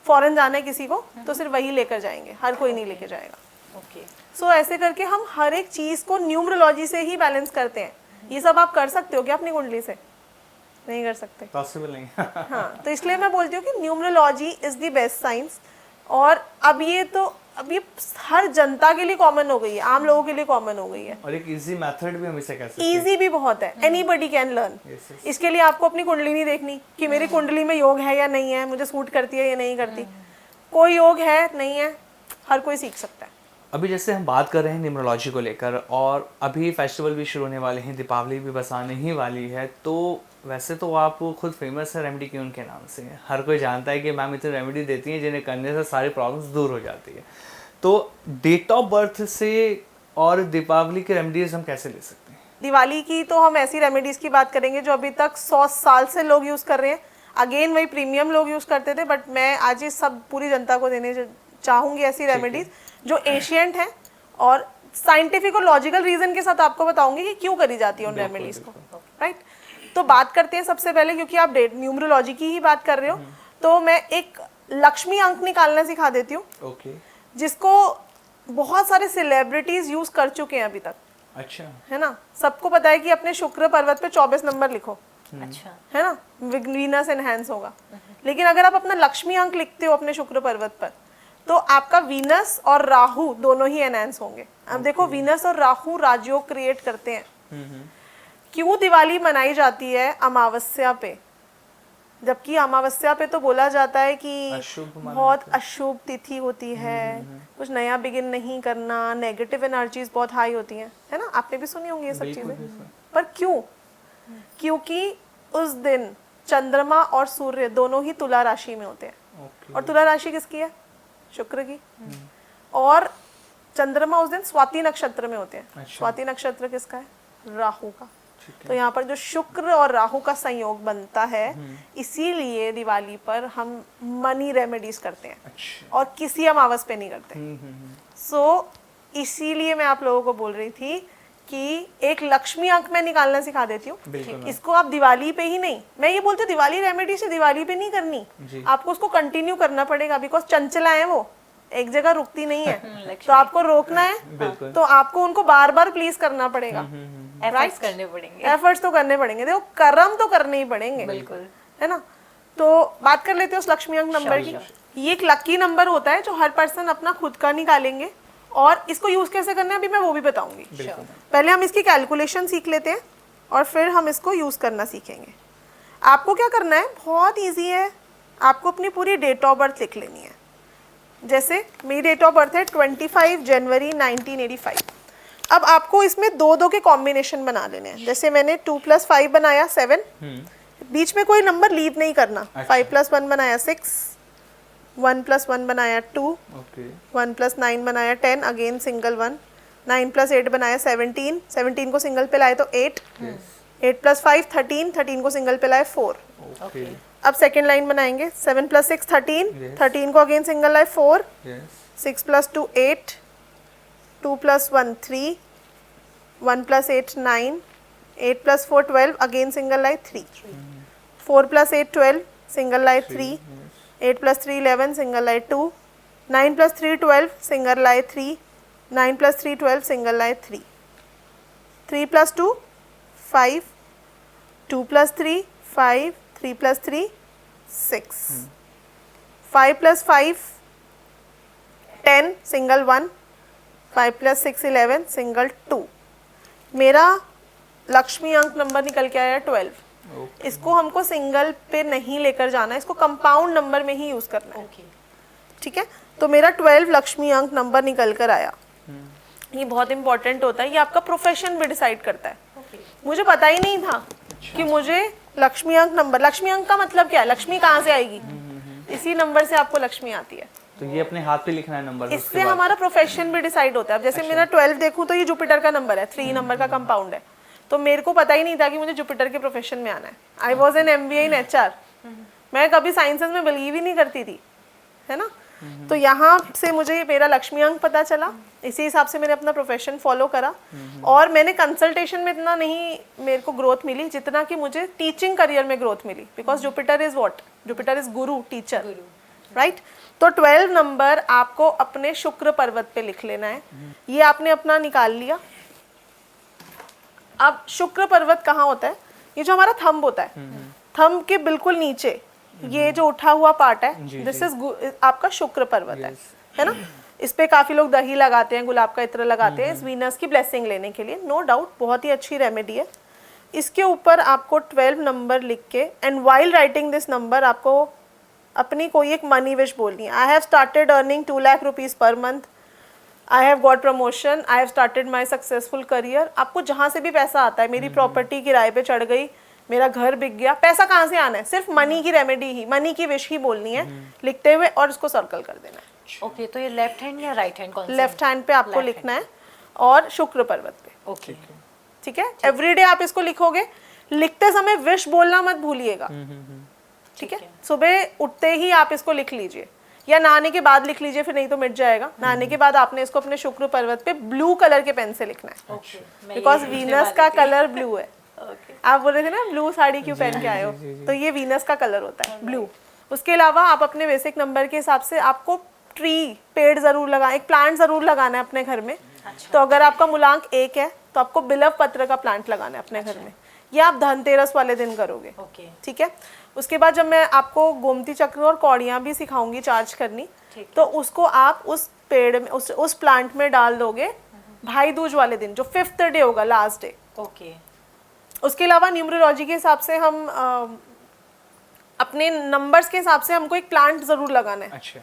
Speaker 1: फॉरेन जाना है किसी को तो सिर्फ वही लेकर जाएंगे, हर कोई नहीं लेके जाएगा।
Speaker 3: ओके।
Speaker 1: सो ऐसे करके हम हर एक चीज़ को न्यूमरोलॉजी से ही बैलेंस करते हैं। ये सब आप कर सकते हो क्या अपनी कुंडली से? नहीं कर सकते।
Speaker 2: पॉसिबल नहीं।
Speaker 1: हाँ, तो इसलिए मैं बोलती हूँ कि numerology is the best science. और अब ये हर जनता के लिए कॉमन हो गई है, आम लोगों के लिए कॉमन हो गई है।
Speaker 2: और एक इजी मेथड भी हम इसे कह सकते हैं।
Speaker 1: इजी भी बहुत है, एनीबडी कैन लर्न। इसके लिए आपको अपनी कुंडली नहीं देखनी कि मेरी कुंडली में योग है या नहीं है, मुझे सूट करती है या नहीं करती। कोई योग है नहीं है, हर कोई सीख सकता है।
Speaker 2: अभी जैसे हम बात कर रहे हैं न्यूमरोलॉजी को लेकर, और अभी फेस्टिवल भी शुरू होने वाले हैं, दीपावली भी बस आने ही वाली है, तो वैसे तो आप खुद फेमस है रेमेडी क्यून के नाम से। हर कोई जानता है कि मैम इतनी रेमेडी देती हैं जिन्हें करने से सारी प्रॉब्लम्स दूर हो जाती है। तो डेट ऑफ बर्थ से और दीपावली की रेमेडीज हम कैसे ले सकते हैं?
Speaker 1: दिवाली की तो हम ऐसी रेमेडीज़ की बात करेंगे जो अभी तक 100 साल से लोग यूज़ कर रहे हैं। अगेन वही प्रीमियम लोग यूज़ करते थे, बट मैं आज ये सब पूरी जनता को देने चाहूँगी ऐसी रेमेडीज़ जो एशियंट हैं और साइंटिफिक और लॉजिकल रीज़न के साथ आपको बताऊंगी कि क्यों करी जाती है उन रेमेडीज़ को। राइट, तो बात करते हैं सबसे पहले, क्योंकि आप न्यूमरोलॉजी की ही बात कर रहे हो, तो मैं एक लक्ष्मी अंक निकालना सिखा देती हूँ।
Speaker 2: ओके।
Speaker 1: जिसको बहुत सारे सेलिब्रिटीज यूज कर चुके हैं अभी तक।
Speaker 2: अच्छा।
Speaker 1: है ना, सबको पता है कि अपने शुक्र पर्वत पे 24 नंबर लिखो।
Speaker 3: अच्छा।
Speaker 1: है ना, वीनस एनहांस होगा। लेकिन अगर आप अपना लक्ष्मी अंक लिखते हो अपने शुक्र पर्वत पर, तो आपका वीनस और राहु दोनों ही एनहांस होंगे। अब देखो, वीनस और राहु राजयोग क्रिएट करते हैं। क्यों दिवाली मनाई जाती है अमावस्या पे, जबकि अमावस्या पे तो बोला जाता है कि बहुत अशुभ तिथि होती है, कुछ नया बिगिन नहीं करना, नेगेटिव एनर्जीज बहुत हाई होती हैं, है ना? आपने भी सुनी होंगी ये सब चीजें। पर क्यों? क्योंकि उस दिन चंद्रमा और सूर्य दोनों ही तुला राशि में होते हैं। और तुला राशि किसकी है? शुक्र की। और चंद्रमा उस दिन स्वाति नक्षत्र में होते हैं। स्वाति नक्षत्र किसका है? राहु का। तो यहाँ पर जो शुक्र और राहु का संयोग बनता है, इसीलिए दिवाली पर हम मनी रेमेडीज करते हैं। और किसी अमावस पे नहीं करते। सो इसीलिए मैं आप लोगों को बोल रही थी कि एक लक्ष्मी अंक मैं निकालना सिखा देती हूँ। इसको आप दिवाली पे ही नहीं, मैं ये बोलती हूँ दिवाली रेमेडी से दिवाली पे नहीं करनी, आपको उसको कंटिन्यू करना पड़ेगा। बिकॉज चंचला है वो, एक जगह रुकती नहीं है। तो आपको रोकना है तो आपको उनको बार बार प्लीज करना पड़ेगा।
Speaker 3: एफर्ट्स करने पड़ेंगे।
Speaker 1: एफर्ट्स तो करने पड़ेंगे, देखो कर्म तो करने ही पड़ेंगे।
Speaker 3: बिल्कुल,
Speaker 1: है ना? तो बात कर लेते हैं उस लक्ष्मी अंक नंबर की। ये एक लकी नंबर होता है जो हर पर्सन अपना खुद का निकालेंगे, और इसको यूज कैसे करना है अभी मैं वो भी बताऊंगी। पहले हम इसकी कैलकुलेशन सीख लेते हैं और फिर हम इसको यूज करना सीखेंगे। आपको क्या करना है, बहुत ईजी है। आपको अपनी पूरी डेट ऑफ बर्थ लिख लेनी है। जैसे मेरी डेट ऑफ बर्थ है 25 जनवरी 1985। अब आपको इसमें 2-2 के कॉम्बिनेशन बना लेने हैं। जैसे मैंने 2 + 5 बनाया 7, बीच में कोई नंबर लीव नहीं करना। 5 + 1 बनाया 6, 1 + 1 बनाया 2, 1 + 9 बनाया 10, अगेन सिंगल 1, 9 + 8 बनाया 17, 17 को सिंगल पे लाए तो 8, 8 + 5 13, 13 को सिंगल पे लाए 4। अब सेकेंड लाइन बनाएंगे, 7 + 6 13, 13 को अगेन सिंगल लाए 4, 6 + 2 8, 2 + 1 3, 1 + 8 9, 8 + 4 12, अगेन सिंगल लाए 3, 4 + 8 12, सिंगल लाए 3, 8 + 3 11, सिंगल लाए 2, 9 + 3 12, सिंगल लाए 3, 9 + 3 12, सिंगल लाए 3, 3 + 2 5, 2 + 3 5, 3 + 3 6, 5 + 5 10, सिंगल 1, 5 + 6 11, सिंगल 2। मेरा लक्ष्मी अंक नंबर निकल के आया 12। इसको हमको सिंगल पे नहीं लेकर जाना है, इसको कंपाउंड नंबर में ही यूज करना है। ठीक है, तो मेरा 12 लक्ष्मी अंक नंबर निकल कर आया। ये बहुत इंपॉर्टेंट होता है, ये आपका प्रोफेशन भी डिसाइड करता है। मुझे पता ही नहीं था कि मुझे लक्ष्मी अंक नंबर, लक्ष्मी अंक का मतलब क्या है, लक्ष्मी कहाँ से आएगी, इसी नंबर से आपको लक्ष्मी आती है।
Speaker 2: तो ये अपने हाथ पे लिखना है नंबर,
Speaker 1: इससे हमारा प्रोफेशन भी डिसाइड होता है। अब जैसे मेरा 12 देखूं तो ये जुपिटर का नंबर है, 3 नंबर का कंपाउंड है। तो मेरे को पता ही नहीं था कि मुझे जुपिटर के प्रोफेशन में आना है। I was an MBA in HR। मैं कभी साइंसेस में बिलीव ही नहीं करती थी, है ना? तो यहाँ से मुझे मेरा लक्ष्मी अंक पता चला, इसी हिसाब से मैंने अपना प्रोफेशन फॉलो करा। और मैंने कंसल्टेशन में इतना नहीं मेरे को ग्रोथ मिली जितना कि मुझे टीचिंग करियर में ग्रोथ मिली। Because Jupiter is what, Jupiter is guru, teacher, right. तो 12 नंबर आपको अपने शुक्र पर्वत पे लिख लेना है। ये आपने अपना निकाल लिया। अब शुक्र पर्वत कहाँ होता है? ये जो हमारा थंब होता है, थंब के बिल्कुल नीचे ये जो उठा हुआ पार्ट है, दिस इज आपका शुक्र पर्वत है ना। इस पे काफी लोग दही लगाते हैं, गुलाब का इत्र लगाते हैं इस वीनस की ब्लेसिंग लेने के लिए। नो डाउट बहुत ही अच्छी रेमेडी है। इसके ऊपर आपको 12 नंबर लिख के and while writing this number आपको अपनी कोई एक मनी विश बोलनी है। I have started earning 2 lakh rupees per month, I have got promotion, I have started my successful career. आपको जहाँ से भी पैसा आता है, मेरी प्रॉपर्टी किराए पे चढ़ गई, मेरा घर बिक गया, पैसा कहाँ से आना है? सिर्फ मनी की रेमेडी ही, मनी की विश ही बोलनी है लिखते हुए और उसको सर्कल कर देना है।
Speaker 3: ओके, तो ये लेफ्ट हैंड या राइट हैंड? कौन सा?
Speaker 1: लेफ्ट हैंड पे आपको लिखना है और शुक्र पर्वत पे।
Speaker 3: ओके,
Speaker 1: ठीक है। एवरीडे आप इसको लिखोगे, लिखते समय विश बोलना मत भूलिएगा। ठीक है। सुबह उठते ही आप इसको लिख लीजिए या नहाने के बाद लिख लीजिए, फिर नहीं तो मिट जाएगा। नहाने के बाद आपने इसको अपने शुक्र पर्वत पे ब्लू कलर के पेन से लिखना है, बिकॉज वीनस का कलर ब्लू है। आप बोल रहे थे ना ब्लू साड़ी क्यों पहन के आए हो, तो ये वीनस का कलर होता है ब्लू। उसके अलावा आप अपने बेसिक नंबर के हिसाब से आपको ट्री, पेड़ जरूर लगाना, एक प्लांट जरूर लगाना है अपने घर में। तो अगर आपका मूलांक 1 है तो आपको बिलव पत्र का प्लांट लगाना है अपने घर में। ये आप धनतेरस वाले दिन करोगे। ठीक है। उसके बाद जब मैं आपको गोमती चक्र और कौड़ियाँ भी सिखाऊंगी चार्ज करनी, तो उसको आप उस पेड़ में, उस प्लांट में डाल दोगे भाई दूज वाले दिन, जो 5th डे होगा, लास्ट डे।
Speaker 3: ओके।
Speaker 1: उसके अलावा न्यूमरोलॉजी के हिसाब से हम अपने नंबर्स के हिसाब से हमको एक प्लांट जरूर लगाना है।
Speaker 2: अच्छा।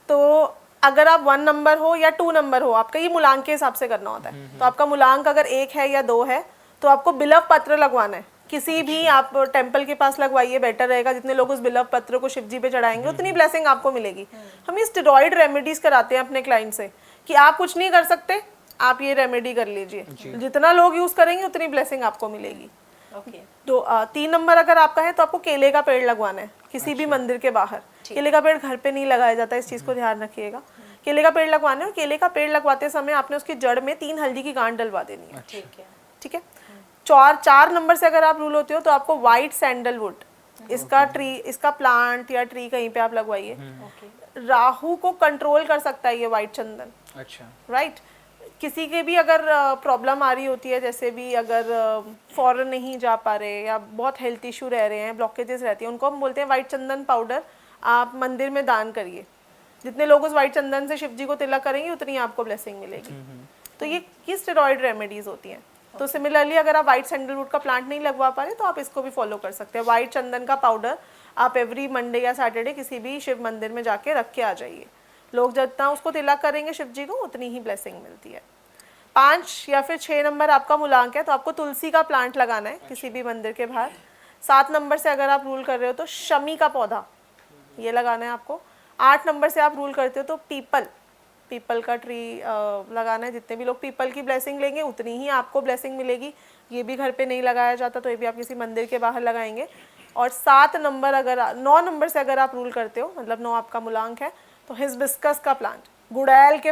Speaker 1: तो अगर आप 1 नंबर हो या 2 नंबर हो, आपका ये मूलांक के हिसाब से करना होता है। तो आपका मूलांक अगर 1 है या 2 है तो आपको बिलव पत्र लगवाना है। किसी भी आप टेंपल के पास लगवाइए, बेटर रहेगा। जितने लोग उस बिलव पत्र को शिव जी पे चढ़ाएंगे उतनी ब्लेसिंग आपको मिलेगी। हम ये स्टेरॉइड रेमेडीज कराते हैं अपने क्लाइंट से कि आप कुछ नहीं कर सकते, आप ये रेमेडी कर लीजिए, जितना लोग यूज करेंगे उतनी ब्लेसिंग आपको मिलेगी। तो 3 नंबर अगर आपका है तो आपको केले का पेड़ लगवाना है किसी भी मंदिर के बाहर। केले का पेड़ घर पे नहीं लगाया जाता, इस चीज को ध्यान रखिएगा। केले का पेड़ लगवाना है और केले का पेड़ लगवाते समय आपने उसकी जड़ में 3 हल्दी की गांठ डलवा देनी है। ठीक है। 4 नंबर से अगर आप रूल होते हो तो आपको व्हाइट सैंडलवुड, इसका ट्री, इसका प्लांट या ट्री कहीं पे आप लगवाइए। राहु को कंट्रोल कर सकता है ये व्हाइट चंदन।
Speaker 2: अच्छा।
Speaker 1: राइट। किसी के भी अगर प्रॉब्लम आ रही होती है, जैसे भी अगर फॉरेन नहीं जा पा रहे या बहुत हेल्थ इशू रह रहे हैं, ब्लॉकेजेस रहती हैं, उनको हम बोलते हैं व्हाइट चंदन पाउडर आप मंदिर में दान करिए। जितने लोग उस व्हाइट चंदन से शिव जी को तिलक करेंगे उतनी आपको ब्लेसिंग मिलेगी। तो ये स्टेरॉइड रेमेडीज होती हैं। तो सिमिलरली अगर आप व्हाइट सैंडलवुड का प्लांट नहीं लगवा पा रहे तो आप इसको भी फॉलो कर सकते हैं। व्हाइट चंदन का पाउडर आप एवरी मंडे या सैटरडे किसी भी शिव मंदिर में जाके रख के आ जाइए। लोग जितना उसको तिलक करेंगे शिव जी को उतनी ही ब्लेसिंग मिलती है। 5 या फिर 6 नंबर आपका मूलांक है तो आपको तुलसी का प्लांट लगाना है किसी भी मंदिर के बाहर। 7 नंबर से अगर आप रूल कर रहे हो तो शमी का पौधा ये लगाना है आपको। 8 नंबर से आप रूल करते हो तो पीपल का ट्री लगाना है। जितने भी लोग पीपल की ब्लेसिंग लेंगे उतनी ही आपको ब्लेसिंग मिलेगी। ये भी घर पे नहीं लगाया जाता तो ये भी आप किसी मंदिर के बाहर लगाएंगे। और 7 नंबर अगर 9 नंबर से अगर आप रूल करते हो, मतलब 9 आपका मूलांक है, तो हिबिस्कस का प्लांट, गुड़ैल के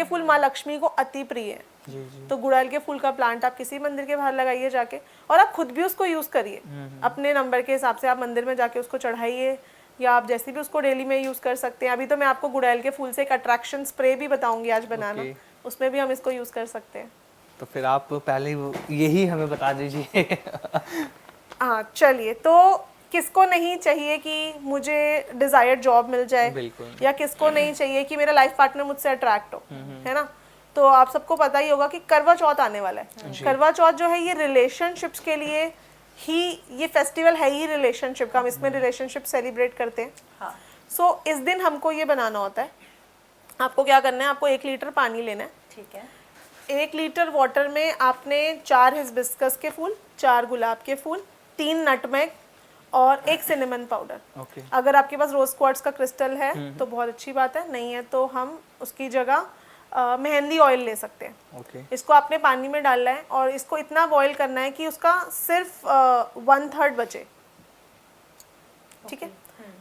Speaker 1: फूल माँ लक्ष्मी को अति प्रिय है। तो गुड़ैल के फूल का प्लांट आप किसी मंदिर के बाहर लगाइए जाके, और आप खुद भी उसको यूज करिए अपने नंबर के हिसाब से। आप मंदिर में जाके उसको चढ़ाइए या आप जैसे भी उसको डेली में यूज कर सकते हैं। अभी तो मैं आपको गुड़ैल के फूल से एक अट्रैक्शन स्प्रे भी बताऊंगी आज बनाना, उसमें भी हम इसको यूज कर सकते हैं।
Speaker 2: तो फिर आप पहले यही हमें बता दीजिए।
Speaker 1: हाँ चलिए, तो किसको नहीं चाहिए कि मुझे डिजायर्ड जॉब मिल जाए, या किसको नहीं चाहिए कि मेरा लाइफ पार्टनर मुझसे अट्रैक्ट हो, है ना। तो आप सबको पता ही होगा कि करवा चौथ आने वाला है। करवा चौथ जो है ये रिलेशनशिप्स के लिए ही, ये फेस्टिवल है ही रिलेशनशिप का, हम इसमें रिलेशनशिप सेलिब्रेट करते हैं। सो इस दिन हमको ये बनाना होता है। आपको क्या करना है, आपको 1 लीटर पानी लेना है।
Speaker 3: ठीक है।
Speaker 1: 1 लीटर वाटर में आपने 4 हिबिस्कस के फूल, 4 गुलाब के फूल, 3 नटमेग और 1 सिनेमन पाउडर। अगर आपके पास रोज क्वार्ट्ज का क्रिस्टल है तो बहुत अच्छी बात है, नहीं है तो हम उसकी जगह मेहंदी ऑयल ले सकते हैं। इसको आपने पानी में डालना है और इसको इतना बॉईल करना है कि उसका सिर्फ 1/3 बचे। ठीक है।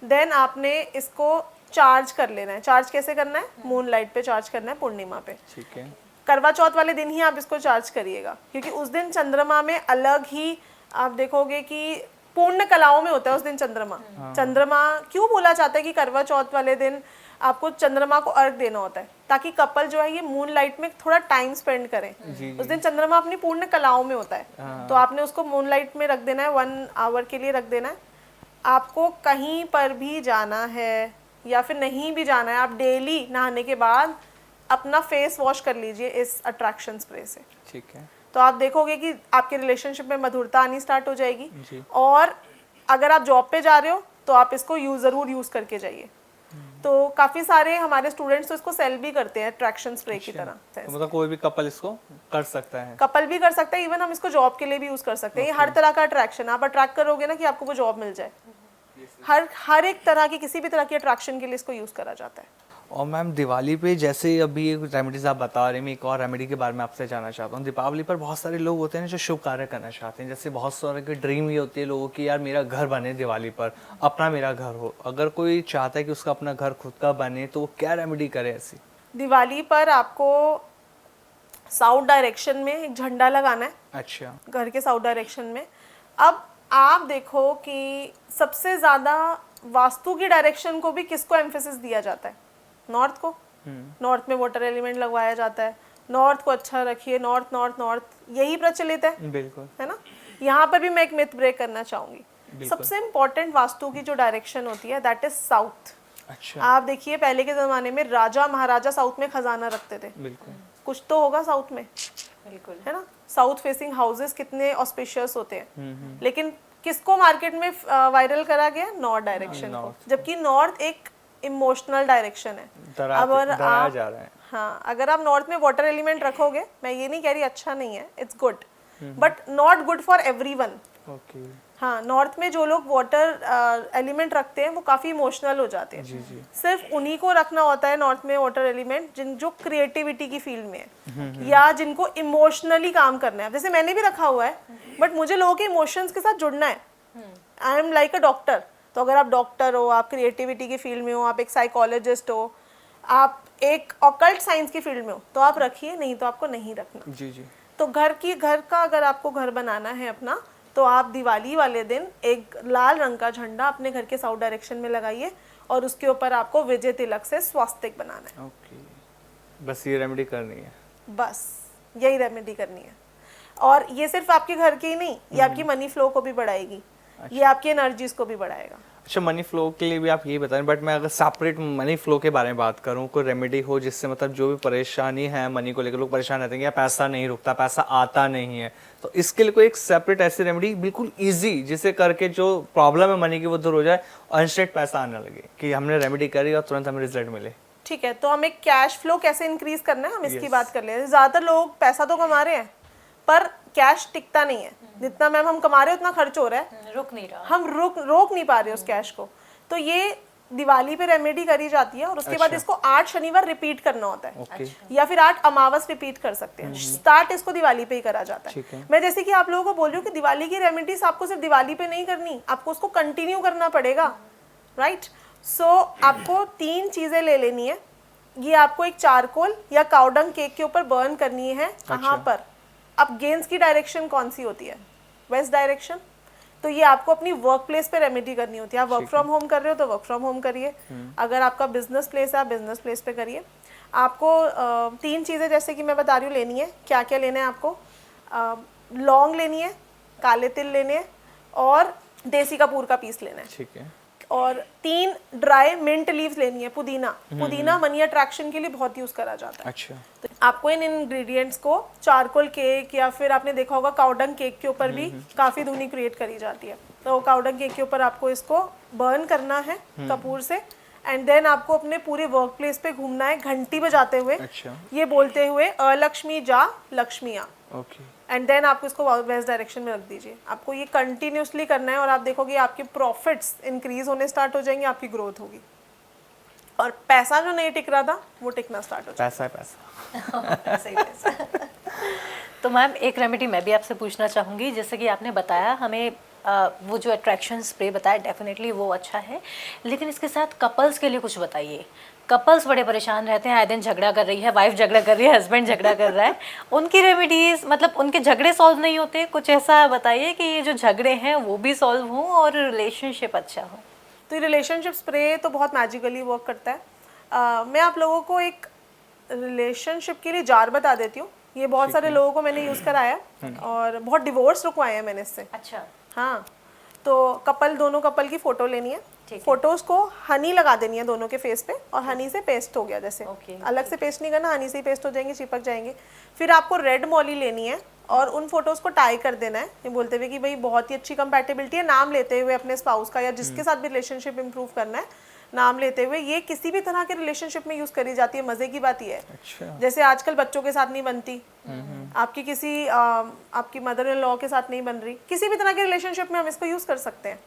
Speaker 1: देन आपने इसको चार्ज कर लेना है। चार्ज कैसे करना है, मून लाइट पे चार्ज करना है, पूर्णिमा पे।
Speaker 2: ठीक है।
Speaker 1: करवा चौथ वाले दिन ही आप इसको चार्ज करिएगा, क्योंकि उस दिन चंद्रमा में अलग ही आप देखोगे कि पूर्ण कलाओं में होता है उस दिन चंद्रमा। चंद्रमा क्यों बोला जाता है कि करवा चौथ वाले दिन आपको चंद्रमा को अर्घ देना होता है, ताकि कपल जो है ये मून लाइट में थोड़ा टाइम स्पेंड करें। उस दिन चंद्रमा अपनी पूर्ण कलाओं में होता है, तो आपने उसको मून लाइट में रख देना है, 1 आवर के लिए रख देना है। आपको कहीं पर भी जाना है या फिर नहीं भी जाना है, आप डेली नहाने के बाद अपना फेस वॉश कर लीजिए इस अट्रैक्शन स्प्रे से।
Speaker 2: ठीक है।
Speaker 1: तो आप देखोगे कि आपके रिलेशनशिप में मधुरता आनी स्टार्ट हो जाएगी। और अगर आप जॉब पे जा रहे हो तो आप इसको ज़रूर यूज़ करके जाइए। तो काफ़ी सारे हमारे स्टूडेंट्स तो इसको सेल भी करते हैं अट्रैक्शन स्प्रे की तरह।
Speaker 2: तो मतलब कोई भी कपल इसको कर सकता है?
Speaker 1: कपल भी कर सकता है, इवन हम इसको जॉब के लिए भी यूज़ कर सकते हैं। ये हर तरह का अट्रैक्शन, आप अट्रैक्ट करोगे ना कि आपको वो जॉब मिल जाए। हर एक तरह की, किसी भी तरह की अट्रैक्शन के लिए इसको यूज़ करा जाता है।
Speaker 2: और मैम दिवाली पे जैसे अभी रेमेडीज आप बता रहे हैं, मैं एक और रेमेडी के बारे में आपसे जानना चाहता हूँ। दीपावली पर बहुत सारे लोग होते हैं जो शुभ कार्य करना चाहते हैं, जैसे बहुत सारे की ड्रीम ये होती है लोगों की, यार मेरा घर बने दिवाली पर, अपना मेरा घर हो। अगर कोई चाहता है कि उसका अपना घर खुद का बने तो वो क्या रेमेडी करे ऐसी?
Speaker 1: दिवाली पर आपको साउथ डायरेक्शन में एक झंडा लगाना है।
Speaker 2: अच्छा।
Speaker 1: घर के साउथ डायरेक्शन में। अब आप देखो कि सबसे ज़्यादा वास्तु की डायरेक्शन को भी किसको एम्फेसिस दिया जाता है? नॉर्थ को। नॉर्थ में वाटर एलिमेंट लगवाया जाता है, नॉर्थ को अच्छा रखिए, नॉर्थ नॉर्थ नॉर्थ, यही प्रचलित है।
Speaker 2: बिल्कुल,
Speaker 1: है ना। यहाँ पर भी मैं एक मिथ ब्रेक करना चाहूंगी। सबसे इम्पोर्टेंट वास्तु की जो डायरेक्शन होती है दैट इज साउथ।
Speaker 2: अच्छा।
Speaker 1: आप देखिए पहले के ज़माने में राजा महाराजा साउथ में खजाना रखते थे।
Speaker 2: बिल्कुल।
Speaker 1: कुछ तो होगा साउथ में,
Speaker 3: बिल्कुल,
Speaker 1: है ना। साउथ फेसिंग हाउसेस कितने ऑस्पिशियस होते हैं। लेकिन किसको मार्केट में वायरल करा गया? नॉर्थ डायरेक्शन को। जबकि नॉर्थ एक इमोशनल डायरेक्शन है। अगर आप
Speaker 2: जा रहा है।
Speaker 1: हाँ, अगर आप नॉर्थ में वाटर एलिमेंट रखोगे, मैं ये नहीं कह रही अच्छा नहीं है, it's good, but not good for everyone.
Speaker 2: Okay.
Speaker 1: हाँ, नॉर्थ में जो लोग वाटर एलिमेंट रखते हैं वो काफ़ी इमोशनल हो जाते हैं।
Speaker 2: जी जी।
Speaker 1: सिर्फ उन्हीं को रखना होता है नॉर्थ में वाटर एलिमेंट जो क्रिएटिविटी की फील्ड में है या जिनको इमोशनली काम करना है। जैसे मैंने भी रखा हुआ है, बट मुझे लोगों के इमोशंस के साथ जुड़ना है। I am like a doctor. तो अगर आप डॉक्टर हो, आप क्रिएटिविटी की फील्ड में हो, आप एक साइकोलॉजिस्ट हो, आप एक ऑकल्ट साइंस की फील्ड में हो, तो आप रखिए, नहीं तो आपको नहीं रखना।
Speaker 2: जी जी।
Speaker 1: तो घर का अगर आपको घर बनाना है अपना, तो आप दिवाली वाले दिन एक लाल रंग का झंडा अपने घर के साउथ डायरेक्शन में लगाइए और उसके ऊपर आपको विजय तिलक से स्वास्तिक बनाना है।
Speaker 2: ओके, बस ये रेमेडी करनी है?
Speaker 1: बस यही रेमेडी करनी है। और ये सिर्फ आपके घर की ही नहीं, ये आपकी मनी फ्लो को भी बढ़ाएगी। ये आपकी एनर्जीज को भी बढ़ाएगा।
Speaker 2: अच्छा, मनी फ्लो के लिए भी आप ये बताएं, बट मैं अगर सेपरेट मनी फ्लो के बारे में बात करूं, कोई रेमेडी हो जिससे मतलब जो भी परेशानी है मनी को लेकर, लोग परेशान रहते हैं कि यार पैसा नहीं रुकता, पैसा आता नहीं है, तो इसके लिए कोई एक सेपरेट ऐसी रेमेडी बिल्कुल ईजी जिसे करके जो प्रॉब्लम है मनी की वो दूर हो जाए और इंस्टेंट पैसा आने लगे, कि हमने रेमेडी करी और तुरंत हमें रिजल्ट मिले?
Speaker 1: ठीक है, तो हमें कैश फ्लो कैसे इंक्रीज करना है, हम इसकी बात कर लेते हैं। ज़्यादातर लोग पैसा तो कमा रहे हैं पर कैश टिकता नहीं है। जितना मैम हम कमा रहे हैं उतना खर्च हो रहा है,
Speaker 3: रुक नहीं रहा,
Speaker 1: हम रोक नहीं पा रहे उस कैश को। तो ये दिवाली पे रेमेडी करी जाती है और उसके बाद इसको 8 शनिवार रिपीट करना होता है।
Speaker 2: ओके।
Speaker 1: या फिर 8 अमावस रिपीट कर सकते हैं। स्टार्ट इसको दिवाली पे ही करा जाता है। मैं जैसे कि आप लोगों को बोल रही हूँ कि दिवाली की रेमेडीज आपको सिर्फ दिवाली पे नहीं करनी, आपको उसको कंटिन्यू करना पड़ेगा, राइट। सो आपको 3 चीजें ले लेनी है। ये आपको एक चारकोल या काउडंग केक के ऊपर बर्न करनी है। कहाँ पर? अब गेंस की डायरेक्शन कौन सी होती है? West direction. तो ये आपको अपनी वर्क प्लेस पे रेमेडी करनी होती है। आप वर्क फ्रॉम होम कर रहे हो तो वर्क फ्रॉम होम करिए, अगर आपका बिजनेस प्लेस है आप बिजनेस प्लेस पे करिए। आपको 3 चीज़ें जैसे कि मैं बता रही हूँ लेनी है। क्या क्या लेना है आपको? लौंग लेनी है, काले तिल लेने हैं और देसी कपूर का पीस लेना है।
Speaker 2: ठीक है।
Speaker 1: और 3 ड्राई मिंट लीव्स लेनी है। पुदीना मनी अट्रैक्शन के लिए बहुत यूज करा जाता है।
Speaker 2: अच्छा।
Speaker 1: तो आपको इन इंग्रेडिएंट्स को चारकोल केक या फिर आपने देखा होगा काउडंग केक के ऊपर भी काफी धुनी क्रिएट करी जाती है। तो काउडंग केक के ऊपर आपको इसको बर्न करना है कपूर से, एंड देन आपको अपने पूरे वर्क प्लेस पे घूमना है घंटी बजाते हुए।
Speaker 2: अच्छा।
Speaker 1: ये बोलते हुए अलक्ष्मी जा लक्ष्मी आ।
Speaker 2: ओके।
Speaker 1: एंड देन आपको इसको वेस्ट डायरेक्शन में रख दीजिए। आपको ये कंटिन्यूसली करना है और आप देखोगे आपके प्रॉफिट्स इंक्रीज होने स्टार्ट हो जाएंगे, आपकी ग्रोथ होगी और पैसा जो नहीं टिक रहा था वो टिकना स्टार्ट हो जाएगा।
Speaker 2: पैसा है पैसा।
Speaker 3: पैसा ही पैसा। तो मैम एक रेमेडी मैं भी आपसे पूछना चाहूँगी, जैसे कि आपने बताया हमें वो जो अट्रैक्शन स्प्रे बताया डेफिनेटली वो अच्छा है, लेकिन इसके साथ कपल्स के लिए कुछ बताइए। कपल्स बड़े परेशान रहते हैं, आए दिन झगड़ा कर रही है, वाइफ झगड़ा कर रही है, हस्बैंड झगड़ा कर रहा है, उनकी रेमेडीज मतलब उनके झगड़े सॉल्व नहीं होते, कुछ ऐसा बताइए कि ये जो झगड़े हैं वो भी सॉल्व हों और रिलेशनशिप अच्छा हो।
Speaker 1: तो ये रिलेशनशिप स्प्रे तो बहुत मैजिकली वर्क करता है। मैं आप लोगों को एक रिलेशनशिप के लिए जार बता देती हूँ। ये बहुत सारे लोगों को मैंने यूज़ कराया और बहुत डिवोर्स रुकवाए हैं मैंने इससे।
Speaker 3: अच्छा।
Speaker 1: हाँ, तो दोनों कपल की फ़ोटो लेनी है, फोटोज़ को हनी लगा देनी है दोनों के फेस पे, और हनी से पेस्ट हो गया जैसे, अलग से पेस्ट नहीं करना, हनी से ही पेस्ट हो जाएंगे, चिपक जाएंगे। फिर आपको रेड मॉली लेनी है और उन फोटोज़ को टाई कर देना है, ये बोलते हुए कि भाई बहुत ही अच्छी कंपैटिबिलिटी है, नाम लेते हुए अपने स्पाउस का या जिसके साथ भी रिलेशनशिप इंप्रूव करना है, नाम लेते हुए। ये किसी भी तरह के रिलेशनशिप में यूज़ करी जाती है। मज़े की बात ये है, अच्छा। जैसे आजकल बच्चों के साथ नहीं बनती, आपकी किसी आपकी मदर इन लॉ के साथ नहीं बन रही, किसी भी तरह के रिलेशनशिप में हम इसको यूज़ कर सकते हैं।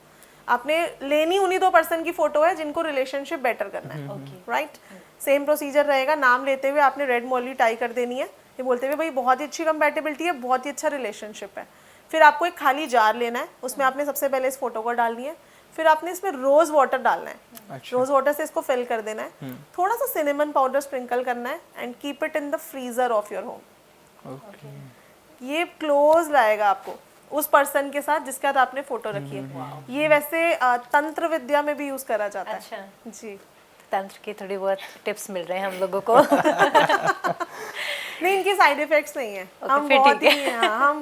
Speaker 1: आपने लेनी उन्हीं 2% की फोटो है जिनको रिलेशनशिप बेटर करना है, राइट। सेम प्रोसीजर रहेगा, नाम लेते हुए आपने रेड मॉली टाई कर देनी है, ये बोलते हुए भाई बहुत ही अच्छी कंपैटिबिलिटी है, बहुत ही अच्छा रिलेशनशिप है। फिर आपको एक खाली जार लेना है, उसमें आपने सबसे पहले इस फोटो को डालनी है, फिर आपने इसमें रोज वाटर डालना है, अच्छा। रोज वाटर से इसको फिल कर देना है, थोड़ा सा सिनेमन पाउडर स्प्रिंकल करना है and keep it in the freezer of your home. ये क्लोज लाएगा आपको उस पर्सन के साथ जिसके साथ आपने फोटो रखी है। ये वैसे तंत्र विद्या में भी यूज करा जाता
Speaker 3: अच्छा।
Speaker 1: है जी।
Speaker 3: तंत्र की थोड़ी बहुत टिप्स मिल रहे हैं हम लोगों को।
Speaker 1: नहीं, इनके साइड इफेक्ट्स नहीं है। हम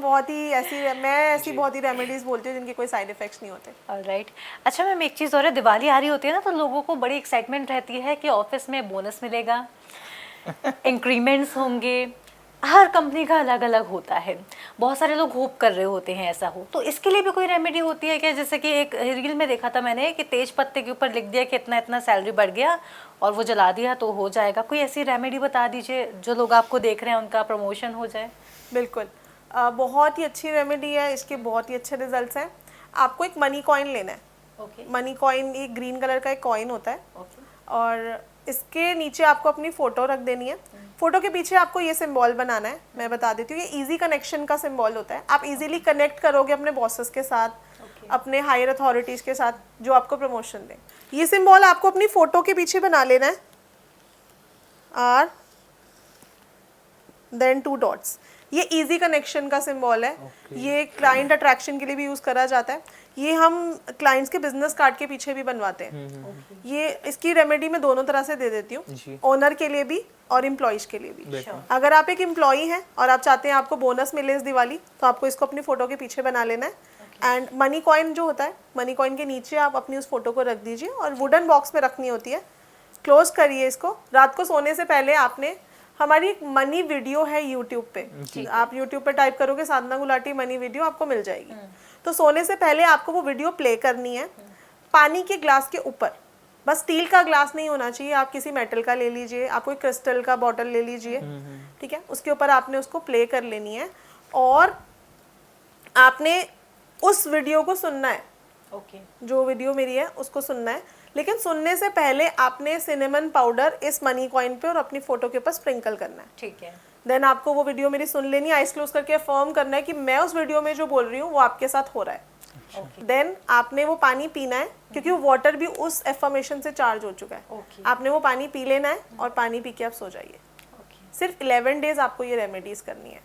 Speaker 1: बहुत ही ऐसी बहुत ही रेमेडीज बोलती हूँ जिनके कोई साइड इफेक्ट्स नहीं होते।
Speaker 3: ऑलराइट। अच्छा मैम, एक चीज़ और है, दिवाली आ रही होती है ना, तो लोगों को बड़ी एक्साइटमेंट रहती है कि ऑफिस में बोनस मिलेगा, इंक्रीमेंट्स होंगे, हर कंपनी का अलग अलग होता है, बहुत सारे लोग होप कर रहे होते हैं ऐसा हो, तो इसके लिए भी कोई रेमेडी होती है क्या? जैसे कि एक रील में देखा था मैंने कि तेज पत्ते के ऊपर लिख दिया कि इतना इतना सैलरी बढ़ गया और वो जला दिया तो हो जाएगा। कोई ऐसी रेमेडी बता दीजिए जो लोग आपको देख रहे हैं उनका प्रमोशन हो जाए।
Speaker 1: बिल्कुल, बहुत ही अच्छी रेमेडी है, इसके बहुत ही अच्छे रिजल्ट्स हैं। आपको एक मनी कॉइन लेना है। मनी कॉइन एक ग्रीन कलर का एक कॉइन होता है, और इसके नीचे आपको अपनी फ़ोटो रख देनी है। फोटो के पीछे आपको ये सिंबल बनाना है, मैं बता देती हूँ। ये इजी कनेक्शन का सिंबल होता है, आप इजीली कनेक्ट करोगे अपने बॉसेस के साथ, अपने हायर अथॉरिटीज़ के साथ जो आपको प्रमोशन दें। ये सिंबल आपको अपनी फ़ोटो के पीछे बना लेना है, और देन 2 डॉट्स। ये इजी कनेक्शन का सिंबल है। ये क्लाइंट अट्रैक्शन के लिए भी यूज़ करा जाता है। ये हम क्लाइंट्स के बिजनेस कार्ड के पीछे भी बनवाते हैं। ये इसकी रेमेडी मैं दोनों तरह से दे देती हूँ, ओनर के लिए भी और एम्प्लॉइज के लिए भी। अगर आप एक एम्प्लॉई हैं और आप चाहते हैं आपको बोनस मिले इस दिवाली, तो आपको इसको अपनी फोटो के पीछे बना लेना है। एंड मनी कॉइन जो होता है, मनी कॉइन के नीचे आप अपनी उस फोटो को रख दीजिए, और वुडन बॉक्स में रखनी होती है। क्लोज करिए इसको। रात को सोने से पहले आपने, हमारी एक मनी वीडियो है यूट्यूब पे, आप यूट्यूब पे टाइप करोगे साधना गुलाटी मनी वीडियो, आपको मिल जाएगी। तो सोने से पहले आपको वो वीडियो प्ले करनी है पानी के ग्लास के ऊपर। बस स्टील का ग्लास नहीं होना चाहिए, आप किसी मेटल का ले लीजिए, आप कोई क्रिस्टल का बॉटल ले लीजिए, ठीक है। उसके ऊपर आपने उसको प्ले कर लेनी है, और आपने उस वीडियो को सुनना है। जो वीडियो मेरी है उसको सुनना है, लेकिन सुनने से पहले आपने सिनेमन पाउडर इस मनी कॉइन पे और अपनी फोटो के ऊपर स्प्रिंकल करना है, ठीक है। देन आपको वो वीडियो मेरी सुन लेनी है, आइस क्लोज करके अफर्म करना है कि मैं उस वीडियो में जो बोल रही हूँ वो आपके साथ हो रहा है। देन आपने वो पानी पीना है, क्योंकि वो वाटर भी उस एफर्मेशन से चार्ज हो चुका है। आपने वो पानी पी लेना है और पानी पी के आप सो जाइए। सिर्फ 11 डेज आपको ये रेमेडीज करनी है,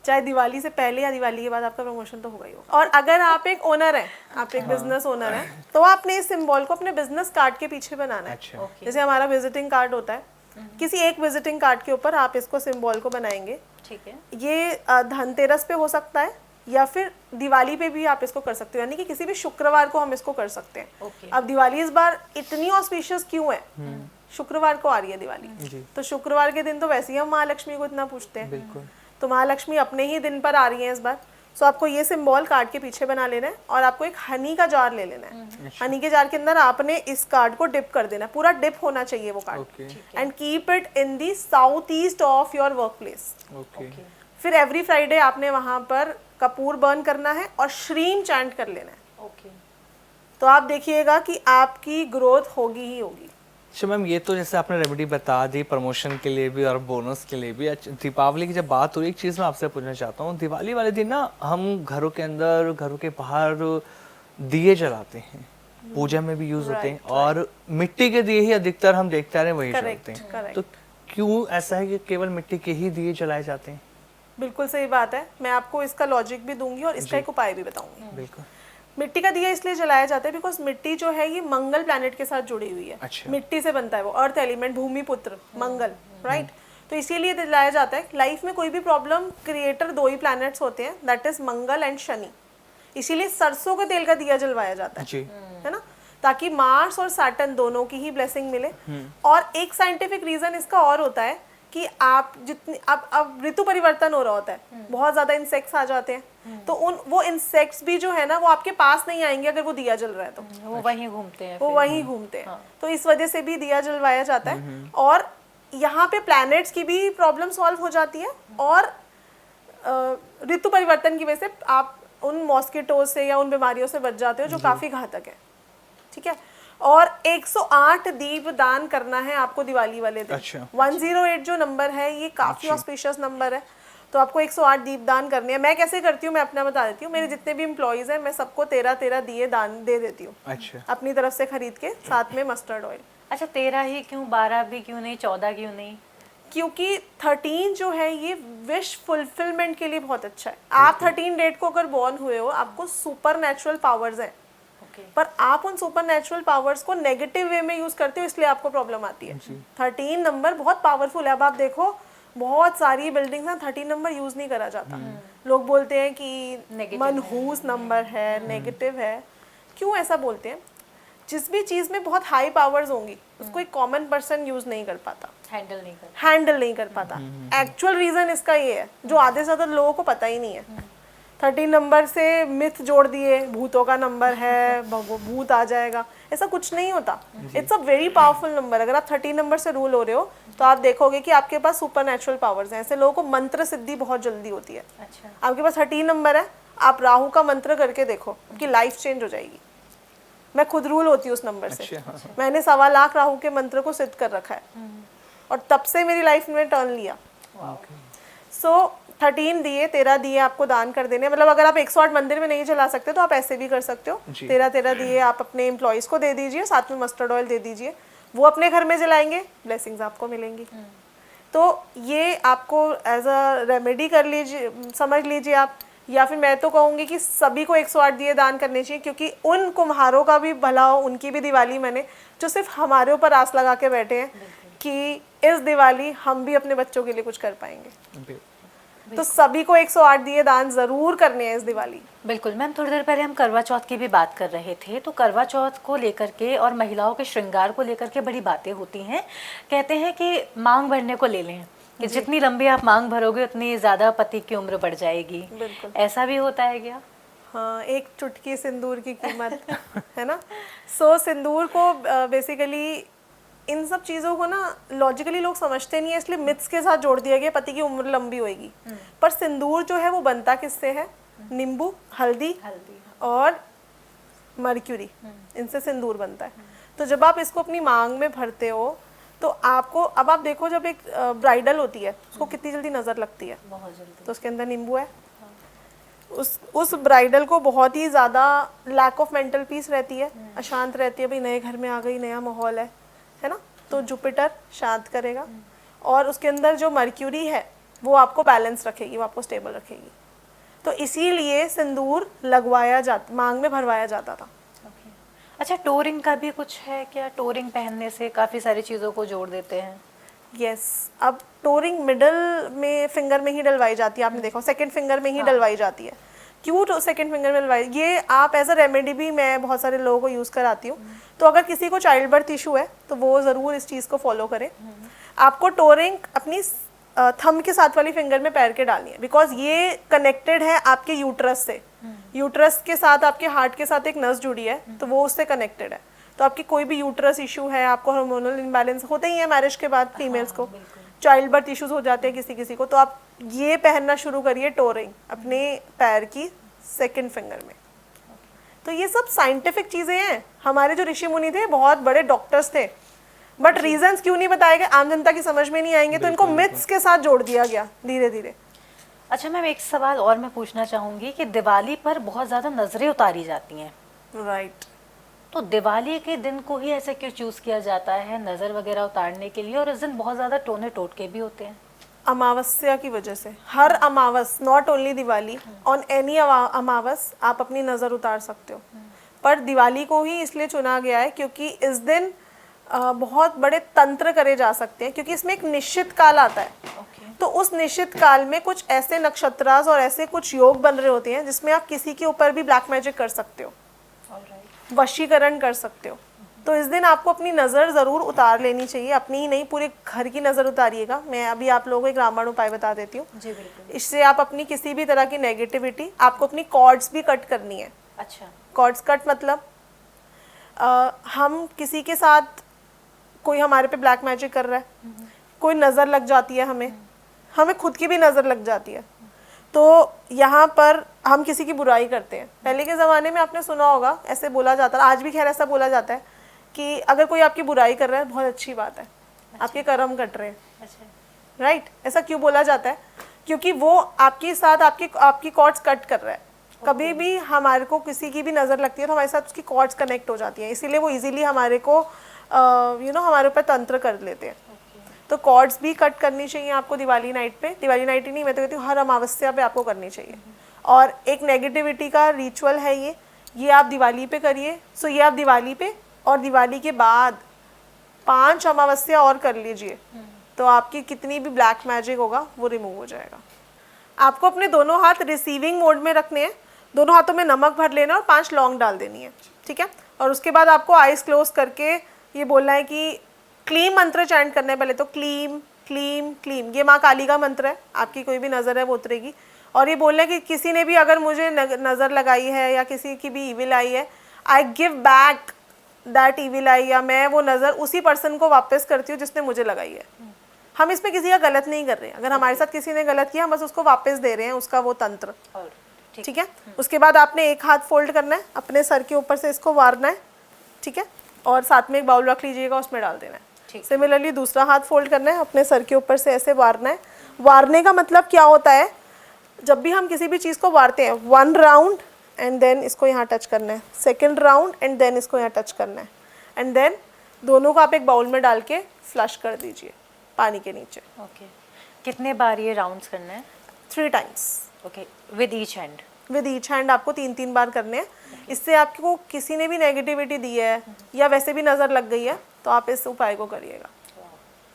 Speaker 1: चाहे दिवाली से पहले या दिवाली के बाद आपका प्रमोशन तो होगा ही होगा। और अगर आप एक ओनर हैं, आप एक बिजनेस ओनर हैं, तो आपने इस सिंबल को अपने बिजनेस कार्ड के पीछे बनाना है। जैसे हमारा विजिटिंग कार्ड होता है, किसी एक विजिटिंग कार्ड के ऊपर आप इसको सिंबल को बनाएंगे, ठीक है। ये धनतेरस पे हो सकता है या फिर दिवाली पे भी आप इसको कर सकते हो, यानी कि किसी भी शुक्रवार को हम इसको कर सकते हैं। अब दिवाली इस बार इतनी ऑस्पिशियस क्यों है? शुक्रवार को आ रही है दिवाली, तो शुक्रवार के दिन तो वैसे ही हम महालक्ष्मी को इतना पूछते हैं, तो महालक्ष्मी अपने ही दिन पर आ रही है इस बार। सो आपको ये सिंबल कार्ड के पीछे बना लेना है, और आपको एक हनी का जार ले लेना है। हनी के जार के अंदर आपने इस कार्ड को डिप कर देना है, पूरा डिप होना चाहिए वो card, and keep it in the south east of your work place. फिर एवरी फ्राइडे आपने वहां पर कपूर बर्न करना है और श्रीम चैंट कर लेना है। तो आप देखिएगा कि आपकी ग्रोथ होगी ही होगी।
Speaker 2: अच्छा मैम, ये तो जैसे आपने रेमेडी बता दी प्रमोशन के लिए भी और बोनस के लिए भी। अच्छा, दीपावली की जब बात हो रही, एक चीज़ मैं आपसे पूछना चाहता हूँ, दिवाली वाले दिन ना हम घरों के अंदर, घरों के बाहर दिए जलाते हैं, पूजा में भी यूज होते हैं, और मिट्टी के दिए ही अधिकतर हम देखते आ रहे हैं वही जलाते हैं।
Speaker 1: करेक्ट।
Speaker 2: तो क्यों ऐसा है कि केवल मिट्टी के ही दिए जलाए जाते हैं?
Speaker 1: बिल्कुल सही बात है, मैं आपको इसका लॉजिक भी दूंगी और इसका एक उपाय भी बताऊंगी।
Speaker 2: बिल्कुल।
Speaker 1: मिट्टी का दिया इसलिए जलाया जाता है बिकॉज मिट्टी जो है ये मंगल प्लैनेट के साथ जुड़ी हुई है।
Speaker 2: अच्छा।
Speaker 1: मिट्टी से बनता है वो, अर्थ एलिमेंट, भूमि पुत्र मंगल, राइट। तो इसीलिए जलाया जाता है। लाइफ में कोई भी प्रॉब्लम क्रिएटर दो ही प्लैनेट्स होते हैं, that is Mangal and Shani. इसीलिए सरसों के तेल का दिया जलवाया जाता है,
Speaker 2: जी।
Speaker 1: है ना, ताकि मार्स और सैटर्न दोनों की ही ब्लेसिंग मिले। और एक साइंटिफिक रीजन इसका और होता है कि आप जितनी अब ऋतु परिवर्तन हो रहा होता है, बहुत ज्यादा इंसेक्ट्स आ जाते हैं, तो वो इंसेक्ट्स भी जो है ना वो आपके पास नहीं आएंगे अगर वो दिया जल रहा है तो
Speaker 3: वो वहीं घूमते हैं
Speaker 1: वो वहीं घूमते हैं। तो इस वजह से भी दिया जलवाया जाता है। और यहाँ पे प्लैनेट्स की भी प्रॉब्लम सॉल्व हो जाती है, और ऋतु परिवर्तन की वजह से आप उन मॉस्किटो से या उन बीमारियों से बच जाते हो जो काफी घातक है, ठीक है। और 108 दीप दान करना है आपको दिवाली वाले दिन।
Speaker 2: अच्छा।
Speaker 1: 108 जो नंबर है ये काफी ऑस्पिशियस नंबर है, तो आपको 108 दीप दान करने हैं। मैं कैसे करती हूँ मैं अपना बता देती हूँ। मेरे जितने भी एम्प्लॉइज हैं मैं सबको 13 दिए दान दे देती हूँ,
Speaker 2: अच्छा।
Speaker 1: अपनी तरफ से खरीद के, साथ में मस्टर्ड ऑयल।
Speaker 3: अच्छा 13 ही क्यों, 12 भी क्यों नहीं, 14 क्यों नहीं?
Speaker 1: क्योंकि 13 जो है ये विश फुलफिलमेंट के लिए बहुत अच्छा है। आप 13 डेट को अगर बॉर्न हुए हो, आपको सुपर नेचुरल पावर्स हैं, पर आप उन सुपर नेचुरल पावर्स को नेगेटिव वे में यूज करते हो, इसलिए आपको प्रॉब्लम आती है। 13 नंबर बहुत पावरफुल है। अब आप देखो बहुत सारी बिल्डिंग्स में 13 नंबर यूज नहीं करा जाता। लोग बोलते हैं कि मनहूस नंबर है, नेगेटिव है। क्यों ऐसा बोलते हैं? जिस भी चीज में बहुत हाई पावर्स होंगी उसको एक कॉमन पर्सन यूज नहीं कर पाता, हैंडल नहीं कर पाता। एक्चुअल रीजन इसका ये है जो आधे से ज्यादा लोगों को पता ही नहीं है। 13 नंबर से मिथ जोड़ दिए, भूतों का नंबर है, भूत आ जाएगा, ऐसा कुछ नहीं होता। It's a very powerful number. अगर आप 13 नंबर से रूल हो रहे हो तो आप देखोगे कि आपके पास सुपर नेचुरल पावर्स हैं। ऐसे लोगों को मंत्र सिद्धि बहुत जल्दी होती है।
Speaker 3: अच्छा।
Speaker 1: आपके पास 13 नंबर है, आप राहु का मंत्र करके देखो, आपकी लाइफ चेंज हो जाएगी। मैं खुद रूल होती हूँ उस नंबर से। मैंने 1.25 लाख राहु के मंत्र को सिद्ध कर रखा है और तब से मेरी लाइफ में टर्न लिया। सो 13 दिए, 13 दिए आपको दान कर देने। मतलब अगर आप 108 मंदिर में नहीं जला सकते तो आप ऐसे भी कर सकते हो। 13 दिए आप अपने एम्प्लॉइज को दे दीजिए, साथ में मस्टर्ड ऑयल दे दीजिए, वो अपने घर में जलाएंगे, ब्लेसिंग्स आपको मिलेंगी। तो ये आपको एज अ रेमेडी कर लीजिए, समझ लीजिए आप। या फिर मैं तो कहूँगी कि सभी को 108 दिए दान करने चाहिए, क्योंकि उन कुम्हारों का भी भला हो, उनकी भी दिवाली मने, जो सिर्फ हमारे ऊपर आस लगा के बैठे हैं कि इस दिवाली हम भी अपने बच्चों के लिए कुछ कर पाएंगे। तो सभी को 108 दिए दान जरूर करने हैं इस दिवाली।
Speaker 3: बिल्कुल मैम, थोड़ी देर पहले हम करवा चौथ की भी बात कर रहे थे, तो करवा चौथ को लेकर के और महिलाओं के श्रृंगार को लेकर के बड़ी बातें होती हैं। कहते हैं कि मांग भरने को ले लें, कि जितनी लंबी आप मांग भरोगे उतनी ज़्यादा पति की उम्र बढ़ जाएगी।
Speaker 1: बिल्कुल।
Speaker 3: ऐसा भी होता है क्या?
Speaker 1: हाँ, एक चुटकी सिंदूर की कीमत है ना। सो सिंदूर को बेसिकली इन सब चीज़ों को ना लॉजिकली लोग समझते नहीं है, इसलिए मिथ्स के साथ जोड़ दिया गया पति की उम्र लंबी होएगी। पर सिंदूर जो है वो बनता किससे है? नींबू, हल्दी और मर्क्यूरी, इनसे सिंदूर बनता है। तो जब आप इसको अपनी मांग में भरते हो तो आपको, अब आप देखो जब एक ब्राइडल होती है उसको कितनी जल्दी नज़र लगती है,
Speaker 3: बहुत जल्दी।
Speaker 1: तो उसके अंदर नींबू है। उस ब्राइडल को बहुत ही ज़्यादा लैक ऑफ मेंटल पीस रहती है, अशांत रहती है, भाई नए घर में आ गई, नया माहौल है ना। तो जुपिटर शांत करेगा, और उसके अंदर जो मर्क्यूरी है वो आपको बैलेंस रखेगी, वो आपको स्टेबल रखेगी। तो इसीलिए सिंदूर लगवाया जाता, मांग में भरवाया जाता था।
Speaker 3: अच्छा, टोरिंग का भी कुछ है क्या? टोरिंग पहनने से काफ़ी सारी चीज़ों को जोड़ देते हैं।
Speaker 1: यस, अब टोरिंग मिडल में फिंगर में ही डलवाई जाती है। आपने देखा सेकंड फिंगर में ही डलवाई जाती है। क्यों तो सेकंड फिंगर में डलवाई? ये आप एज अ रेमेडी भी मैं बहुत सारे लोगों को यूज़ कराती हूँ। तो अगर किसी को चाइल्ड बर्थ इशू है तो वो ज़रूर इस चीज़ को फॉलो करें। आपको टोरिंग अपनी थंब के साथ वाली फिंगर में पैर के डालनी है, बिकॉज ये कनेक्टेड है आपके यूट्रस से। यूट्रस के साथ आपके हार्ट के साथ एक नस जुड़ी है, तो वो उससे कनेक्टेड है। तो आपकी कोई भी यूट्रस इशू है, आपको हार्मोनल इम्बैलेंस होते ही है मैरिज के बाद, फीमेल्स को चाइल्ड बर्थ इश्यूज हो जाते हैं किसी किसी को, तो आप ये पहनना शुरू करिए टोरिंग अपने पैर की सेकंड फिंगर में। तो ये सब साइंटिफिक चीज़ें हैं। हमारे जो ऋषि मुनि थे बहुत बड़े डॉक्टर्स थे, बट रीजंस क्यों नहीं बताए गए, आम जनता की समझ में नहीं आएंगे, तो इनको मिथ्स के साथ जोड़ दिया गया धीरे धीरे।
Speaker 3: अच्छा मैम, एक सवाल और मैं पूछना चाहूँगी कि दिवाली पर बहुत ज़्यादा नज़रें उतारी जाती हैं,
Speaker 1: राइट।
Speaker 3: तो दिवाली के दिन को ही ऐसे क्यों चूज़ किया जाता है नज़र वगैरह उतारने के लिए, और इस दिन बहुत ज़्यादा टोने टोटके भी होते हैं?
Speaker 1: अमावस्या की वजह से, हर अमावस, not only Diwali, on any अमावस आप अपनी नज़र उतार सकते हो, पर दिवाली को ही इसलिए चुना गया है क्योंकि इस दिन बहुत बड़े तंत्र करे जा सकते हैं, क्योंकि इसमें एक निश्चित काल आता है। तो उस निश्चित काल में कुछ ऐसे नक्षत्रास और ऐसे कुछ योग बन रहे होते हैं जिसमें आप किसी के ऊपर भी ब्लैक मैजिक कर सकते हो, वशीकरण कर सकते हो। तो इस दिन आपको अपनी नज़र ज़रूर उतार लेनी चाहिए, अपनी ही नहीं पूरे घर की नज़र उतारिएगा। मैं अभी आप लोगों को एक रामबाण उपाय बता देती हूँ।
Speaker 3: जी बिल्कुल।
Speaker 1: इससे आप अपनी किसी भी तरह की नेगेटिविटी, आपको अपनी कॉर्ड्स भी कट करनी है।
Speaker 3: अच्छा,
Speaker 1: कॉर्ड्स कट मतलब हम किसी के साथ, कोई हमारे पे ब्लैक मैजिक कर रहा है, कोई नज़र लग जाती है, हमें खुद की भी नज़र लग जाती है, तो यहाँ पर हम किसी की बुराई करते हैं। पहले के ज़माने में आपने सुना होगा, ऐसे बोला जाता है, आज भी खैर ऐसा बोला जाता है कि अगर कोई आपकी बुराई कर रहा है बहुत अच्छी बात है, आपके कर्म कट रहे हैं।
Speaker 3: अच्छा,
Speaker 1: राइट। ऐसा क्यों बोला जाता है? क्योंकि वो आपके साथ आपकी कॉर्ड्स कट कर रहा है। कभी भी हमारे को किसी की भी नज़र लगती है तो हमारे साथ उसकी कॉर्ड्स कनेक्ट हो जाती हैं, इसीलिए वो इजीली हमारे को हमारे ऊपर तंत्र कर लेते हैं। तो कॉर्ड्स भी कट करनी चाहिए आपको दिवाली नाइट पे। दिवाली नाइट ही नहीं, मैं तो कहती हूँ हर अमावस्या पे आपको करनी चाहिए। और एक नेगेटिविटी का रिचुअल है ये आप दिवाली पे करिए। सो ये आप दिवाली पे और दिवाली के बाद 5 अमावस्या और कर लीजिए, तो आपकी कितनी भी ब्लैक मैजिक होगा वो रिमूव हो जाएगा। आपको अपने दोनों हाथ रिसीविंग मोड में रखने हैं, दोनों हाथों में नमक भर लेना और 5 लौंग डाल देनी है, ठीक है। और उसके बाद आपको आइज क्लोज करके ये बोलना है कि क्लीम मंत्र चैंट करना है। पहले तो क्लीम क्लीम क्लीम, ये माँ काली का मंत्र है, आपकी कोई भी नज़र है वो उतरेगी। और ये बोलना है कि किसी ने भी अगर मुझे नज़र लगाई है या किसी की भी ईविल आई है, I give back that evil आई, या मैं वो नज़र उसी पर्सन को वापस करती हूँ जिसने मुझे लगाई है। हम इसमें किसी का गलत नहीं कर रहे हैं, अगर हमारे साथ किसी ने गलत किया हम बस उसको वापस दे रहे हैं उसका वो तंत्र, ठीक है। उसके बाद आपने एक हाथ फोल्ड करना है, अपने सर के ऊपर से इसको वारना है, ठीक है, और साथ में एक बाउल रख लीजिएगा, उसमें डाल देना है। सिमिलरली दूसरा हाथ फोल्ड करना है, अपने सर के ऊपर से ऐसे वारना है। वारने का मतलब क्या होता है, जब भी हम किसी भी चीज़ को वारते हैं, 1 राउंड एंड देन इसको यहाँ टच करना है, 2nd राउंड एंड देन इसको यहाँ टच करना है, एंड देन दोनों को आप एक बाउल में डाल के फ्लश कर दीजिए पानी के नीचे।
Speaker 3: ओके, कितने बार ये राउंड्स करना है?
Speaker 1: 3 times.
Speaker 3: Okay, with each hand?
Speaker 1: With each hand आपको 3-3 बार करने हैं। इससे आपको किसी ने भी नेगेटिविटी दी है या वैसे भी नज़र लग गई है तो आप इस उपाय को करिएगा।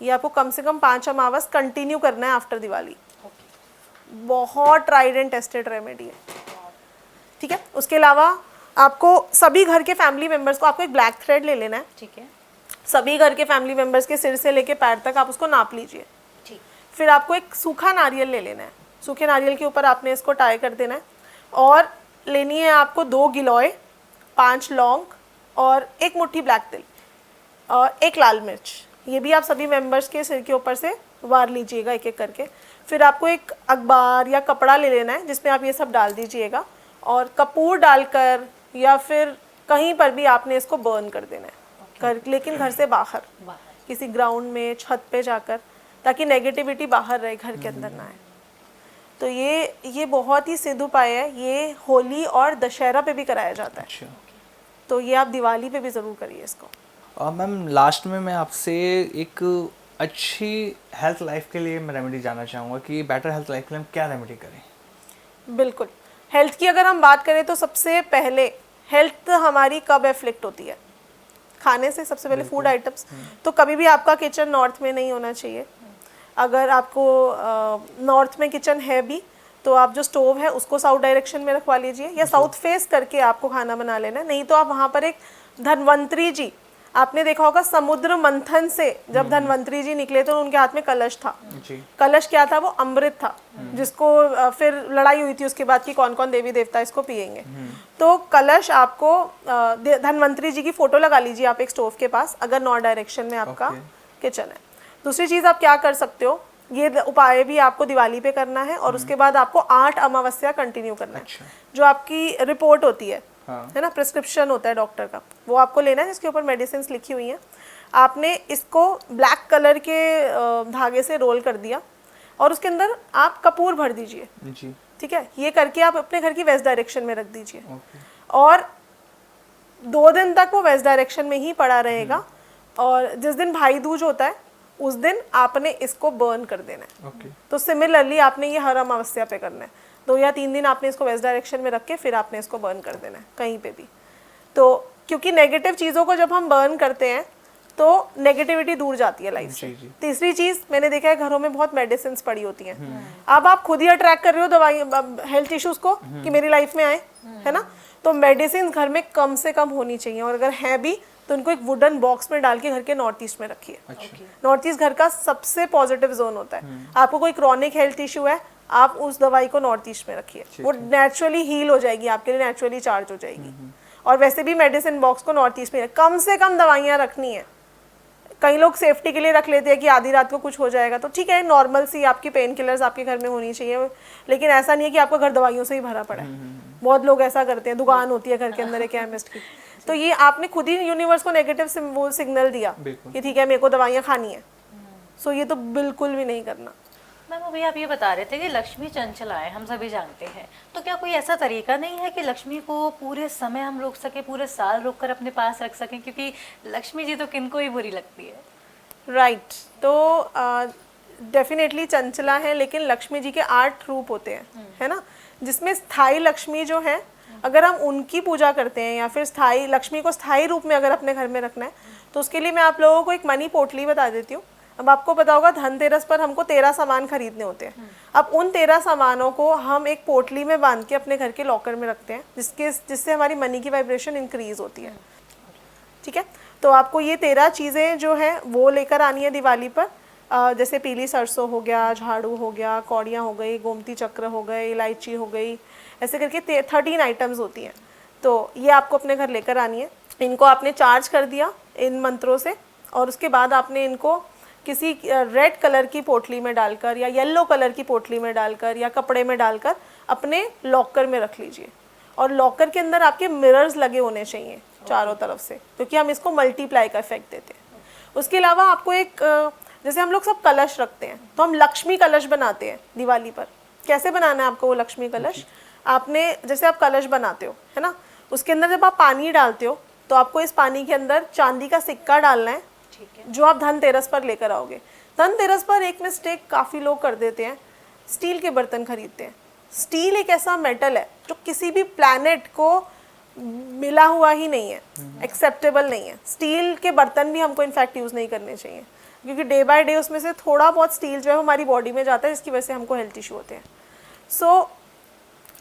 Speaker 1: ये आपको कम से कम 5 अमावस कंटिन्यू करना है आफ्टर दिवाली। बहुत ट्राइड एंड टेस्टेड रेमेडी है, ठीक है। उसके अलावा आपको सभी घर के फैमिली मेम्बर्स को, आपको एक ब्लैक थ्रेड ले लेना है,
Speaker 3: ठीक है।
Speaker 1: सभी घर के फैमिली मेम्बर्स के सिर से लेके पैर तक आप उसको नाप लीजिए,
Speaker 3: ठीक।
Speaker 1: फिर आपको एक सूखा नारियल ले लेना है, सूखे नारियल के ऊपर आपने इसको टाई कर देना है, और लेनी है आपको 2 गिलोय, 5 लौंग और 1 मुट्ठी ब्लैक तिल और 1 लाल मिर्च। ये भी आप सभी मेंबर्स के सिर के ऊपर से वार लीजिएगा एक एक करके। फिर आपको एक अखबार या कपड़ा ले लेना है जिसमें आप ये सब डाल दीजिएगा, और कपूर डालकर या फिर कहीं पर भी आपने इसको बर्न कर देना है, लेकिन घर से बाहर, किसी ग्राउंड में, छत पे जाकर, ताकि नेगेटिविटी बाहर रहे, घर के अंदर ना आए। तो ये बहुत ही सिद्ध उपाय है, ये होली और दशहरा पे भी कराया जाता है।
Speaker 2: अच्छा।
Speaker 1: तो ये आप दिवाली पे भी ज़रूर करिए इसको।
Speaker 2: मैम लास्ट में मैं आपसे एक अच्छी हेल्थ लाइफ के लिए मैं रेमेडी जानना चाहूँगा कि बेटर हेल्थ लाइफ के लिए हम क्या रेमेडी करें?
Speaker 1: बिल्कुल, हेल्थ की अगर हम बात करें तो सबसे पहले हेल्थ हमारी कब एफ्लिक्ट होती है? खाने से। सबसे पहले फूड आइटम्स। तो कभी भी आपका किचन नॉर्थ में नहीं होना चाहिए। अगर आपको नॉर्थ में किचन है भी तो आप जो स्टोव है उसको साउथ डायरेक्शन में रखवा लीजिए, या साउथ फेस करके आपको खाना बना लेना है। नहीं तो आप वहाँ पर एक धन्वंतरी जी, आपने देखा होगा समुद्र मंथन से जब धन्वंतरी जी निकले तो उनके हाथ में कलश था
Speaker 2: जी।
Speaker 1: कलश क्या था? वो अमृत था, जिसको फिर लड़ाई हुई थी उसके बाद कि कौन कौन देवी देवता इसको पिएंगे। तो कलश आपको, धन्वंतरी जी की फोटो लगा लीजिए आप एक स्टोव के पास, अगर नॉर्थ डायरेक्शन में आपका किचन है। दूसरी चीज़ आप क्या कर सकते हो, ये उपाय भी आपको दिवाली पे करना है, और उसके बाद आपको 8 अमावस्या कंटिन्यू करना है। जो आपकी रिपोर्ट होती है ना, प्रिस्क्रिप्शन होता है डॉक्टर का, वो आपको लेना है जिसके ऊपर मेडिसिन लिखी हुई हैं। आपने इसको ब्लैक कलर के धागे से रोल कर दिया और उसके अंदर आप कपूर भर दीजिए
Speaker 2: जी।
Speaker 1: ठीक है। ये करके आप अपने घर की वेस्ट डायरेक्शन में रख दीजिए
Speaker 2: ओके।
Speaker 1: और 2 दिन तक वो वेस्ट डायरेक्शन में ही पड़ा रहेगा। और जिस दिन भाई दूज होता है उस दिन आपने इसको बर्न कर देना है।
Speaker 2: ओके।
Speaker 1: तो सिमिलरली आपने ये हर अमावस्या पे करना है। 2 या 3 दिन आपने इसको वेस्ट डायरेक्शन में रख के फिर आपने इसको बर्न कर देना है कहीं पे भी। तो क्योंकि नेगेटिव चीज़ों को जब हम बर्न करते हैं तो नेगेटिविटी दूर जाती है लाइफ से। तीसरी चीज़ मैंने देखा है घरों में बहुत मेडिसिन पड़ी होती हैं। अब आप खुद ही अट्रैक्ट कर रहे हो दवाई हेल्थ इश्यूज को कि मेरी लाइफ में आए, है ना। तो मेडिसिन घर में कम से कम होनी चाहिए और अगर है भी तो उनको एक वुडन बॉक्स में डाल के घर के नॉर्थ ईस्ट में रखिए। नॉर्थ ईस्ट घर का सबसे पॉजिटिव जोन होता है। आपको कोई क्रॉनिक हेल्थ इशू है, आप उस दवाई को नॉर्थ ईस्ट में रखिए, वो नेचुरली हील हो जाएगी, आपके लिए नेचुरली चार्ज हो जाएगी। और वैसे भी मेडिसिन बॉक्स को नॉर्थ ईस्ट में कम से कम दवाइयाँ रखनी है। कई लोग सेफ्टी के लिए रख लेते हैं कि आधी रात को कुछ हो जाएगा, तो ठीक है, नॉर्मल सी आपकी पेन किलर्स आपके घर में होनी चाहिए, लेकिन ऐसा नहीं है कि आपका घर दवाइयों से ही भरा पड़ा है। बहुत लोग ऐसा करते हैं, दुकान होती है घर के अंदर एक केमिस्ट की, तो ये आपने खुद ही यूनिवर्स को नेगेटिव वो सिग्नल दिया कि ठीक है मेरे को दवाइयाँ खानी है। सो ये तो बिल्कुल भी नहीं करना।
Speaker 3: मैम अभी आप ये बता रहे थे कि लक्ष्मी चंचला है, हम सभी जानते हैं, तो क्या कोई ऐसा तरीका नहीं है कि लक्ष्मी को पूरे समय हम रोक सके, पूरे साल रोक कर अपने पास रख सकें, क्योंकि लक्ष्मी जी तो किनको ही बुरी लगती है।
Speaker 1: राइट। तो डेफिनेटली चंचला है, लेकिन लक्ष्मी जी के 8 रूप होते हैं, है ना, जिसमें स्थाई लक्ष्मी जो है अगर हम उनकी पूजा करते हैं या फिर स्थाई लक्ष्मी को स्थाई रूप में अगर अपने घर में रखना है तो उसके लिए मैं आप लोगों को एक मनी पोटली बता देती हूँ। अब आपको पता होगा धनतेरस पर हमको 13 सामान खरीदने होते हैं। अब उन 13 सामानों को हम एक पोटली में बांध के अपने घर के लॉकर में रखते हैं, जिससे हमारी मनी की वाइब्रेशन इंक्रीज होती है। ठीक है, तो आपको ये 13 चीज़ें जो है वो लेकर आनी है दिवाली पर। जैसे पीली सरसों हो गया, झाड़ू हो गया, कौड़ियाँ हो गई, गोमती चक्र हो गए, इलायची हो गई, ऐसे करके 13 आइटम्स होती हैं। तो ये आपको अपने घर लेकर आनी है। इनको आपने चार्ज कर दिया इन मंत्रों से और उसके बाद आपने इनको किसी रेड कलर की पोटली में डालकर या येलो कलर की पोटली में डालकर या कपड़े में डालकर अपने लॉकर में रख लीजिए। और लॉकर के अंदर आपके मिरर्स लगे होने चाहिए चारों तरफ से, क्योंकि हम इसको मल्टीप्लाई का इफेक्ट देते हैं। उसके अलावा आपको एक जैसे हम लोग सब कलश रखते हैं तो हम लक्ष्मी कलश बनाते हैं दिवाली पर। कैसे बनाना है आपको वो लक्ष्मी कलश? आपने जैसे आप कलश बनाते हो, है ना, उसके अंदर जब आप पानी डालते हो तो आपको इस पानी के अंदर चांदी का सिक्का डालना है, जो आप धनतेरस पर लेकर आओगे। धनतेरस पर एक मिस्टेक काफ़ी लोग कर देते हैं, स्टील के बर्तन खरीदते हैं। स्टील एक ऐसा मेटल है जो किसी भी प्लैनेट को मिला हुआ ही नहीं है, एक्सेप्टेबल नहीं है। स्टील के बर्तन भी हमको इनफैक्ट यूज़ नहीं करने चाहिए, क्योंकि डे बाय डे उसमें से थोड़ा बहुत स्टील जो है हमारी बॉडी में जाता है, जिसकी वजह से हमको हेल्थ इशू होते हैं। सो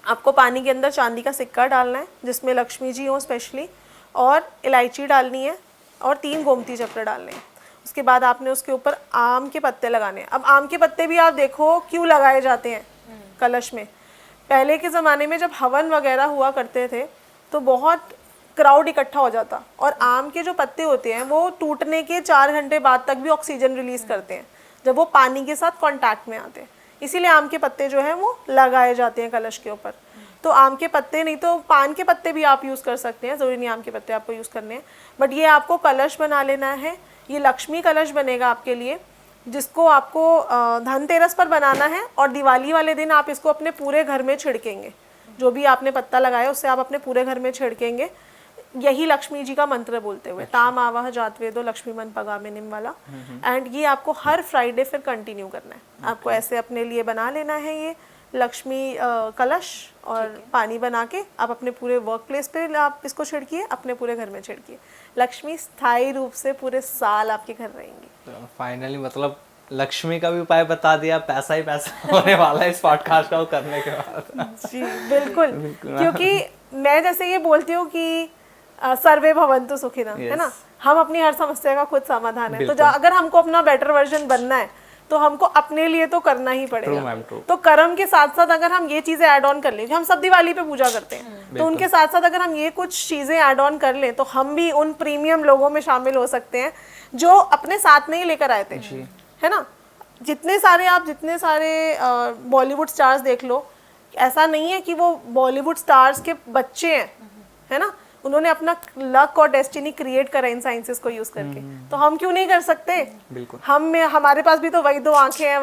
Speaker 1: आपको पानी के अंदर चांदी का सिक्का डालना है जिसमें लक्ष्मी जी हो स्पेशली, और इलायची डालनी है और 3 गोमती चक्र डालने हैं। उसके बाद आपने उसके ऊपर आम के पत्ते लगाने हैं। अब आम के पत्ते भी आप देखो क्यों लगाए जाते हैं कलश में। पहले के ज़माने में जब हवन वगैरह हुआ करते थे तो बहुत क्राउड इकट्ठा हो जाता, और आम के जो पत्ते होते हैं वो टूटने के 4 घंटे बाद तक भी ऑक्सीजन रिलीज करते हैं जब वो पानी के साथ कांटेक्ट में आते हैं। इसीलिए आम के पत्ते जो हैं वो लगाए जाते हैं कलश के ऊपर। तो आम के पत्ते नहीं तो पान के पत्ते भी आप यूज़ कर सकते हैं, ज़रूरी नहीं आम के पत्ते आपको यूज़ करने हैं। बट ये आपको कलश बना लेना है। ये लक्ष्मी कलश बनेगा आपके लिए, जिसको आपको धनतेरस पर बनाना है, और दिवाली वाले दिन आप इसको अपने पूरे घर में छिड़केंगे। जो भी आपने पत्ता लगाया उससे आप अपने पूरे घर में छिड़केंगे, यही लक्ष्मी जी का मंत्र बोलते हुए, ताम आवाह जातवेदो लक्ष्मी मन पगामिनीम वाला। एंड ये आपको हर फ्राइडे फिर कंटिन्यू करना है। आपको ऐसे अपने लिए बना लेना है ये लक्ष्मी कलश, और पानी बना के आप अपने पूरे वर्क प्लेस पे आप इसको छिड़किए, अपने पूरे घर में छिड़किए। लक्ष्मी स्थायी रूप से पूरे साल आपके घर रहेंगी।
Speaker 2: फाइनली मतलब लक्ष्मी का भी उपाय बता दिया, पैसा ही पैसा होने वाला है इस पॉडकास्ट को करने के बाद।
Speaker 1: जी बिल्कुल, क्योंकि मैं जैसे ये बोलती हूँ कि सर्वे भवन्तु सुखिनः, है ना, हम अपनी हर समस्या का खुद समाधान है। तो अगर हमको अपना बेटर वर्जन बनना है तो हमको अपने लिए तो करना ही पड़ेगा। तो कर्म के साथ साथ अगर हम ये चीजें ऐड ऑन कर लें, हम सब दिवाली पे पूजा करते हैं, तो उनके साथ साथ अगर हम ये कुछ चीजें ऐड ऑन कर लें तो हम भी उन प्रीमियम लोगों में शामिल हो सकते हैं जो अपने साथ नहीं लेकर आए थे, है ना। जितने सारे बॉलीवुड स्टार्स देख लो, ऐसा नहीं है कि वो बॉलीवुड स्टार्स के बच्चे हैं, है ना। उन्होंने अपना लक और डेस्टिनी क्रिएट करा इन साइंसेस को यूज करके, तो हम क्यों नहीं कर सकते?
Speaker 2: बिल्कुल।
Speaker 1: हमारे पास भी तो वही 2 आंखें हैं,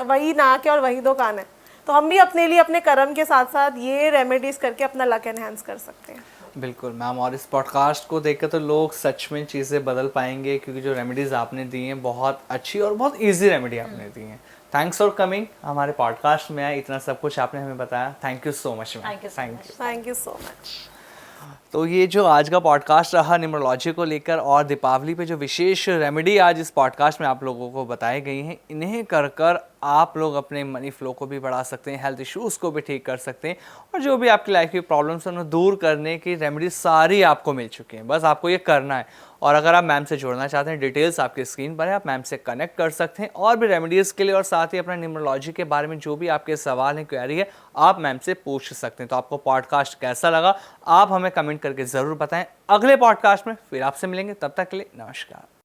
Speaker 1: वही नाक है और वही 2 कान है, तो हम भी अपने लिए अपने कर्म के साथ साथ ये रेमेडीज करके अपना लक एनहेंस कर सकते हैं।
Speaker 2: बिल्कुल मैम, और इस पॉडकास्ट को देखकर तो लोग सच में चीज़ें बदल पाएंगे, क्योंकि जो रेमेडीज़ आपने दी हैं बहुत अच्छी और बहुत इजी रेमेडी आपने दी हैं। थैंक्स फॉर कमिंग, हमारे पॉडकास्ट में आए, इतना सब कुछ आपने हमें बताया। Thank you so much ma'am.
Speaker 1: Thank you so much.
Speaker 2: तो ये जो आज का पॉडकास्ट रहा न्यूमरोलॉजी को लेकर, और दीपावली पे जो विशेष रेमेडी आज इस पॉडकास्ट में आप लोगों को बताई गई हैं, इन्हें कर कर आप लोग अपने मनी फ्लो को भी बढ़ा सकते हैं, हेल्थ इश्यूज़ को भी ठीक कर सकते हैं, और जो भी आपकी लाइफ की प्रॉब्लम्स हैं उन्हें दूर करने की रेमेडी सारी आपको मिल चुकी हैं। बस आपको ये करना है। और अगर आप मैम से जुड़ना चाहते हैं, डिटेल्स आपकी स्क्रीन पर है, आप मैम से कनेक्ट कर सकते हैं और भी रेमेडीज़ के लिए, और साथ ही अपना न्यूमरोलॉजी के बारे में जो भी आपके सवाल हैं, क्वेरी है, आप मैम से पूछ सकते हैं। तो आपको पॉडकास्ट कैसा लगा आप हमें कमेंट करके ज़रूर बताएं। अगले पॉडकास्ट में फिर आपसे मिलेंगे, तब तक के लिए नमस्कार।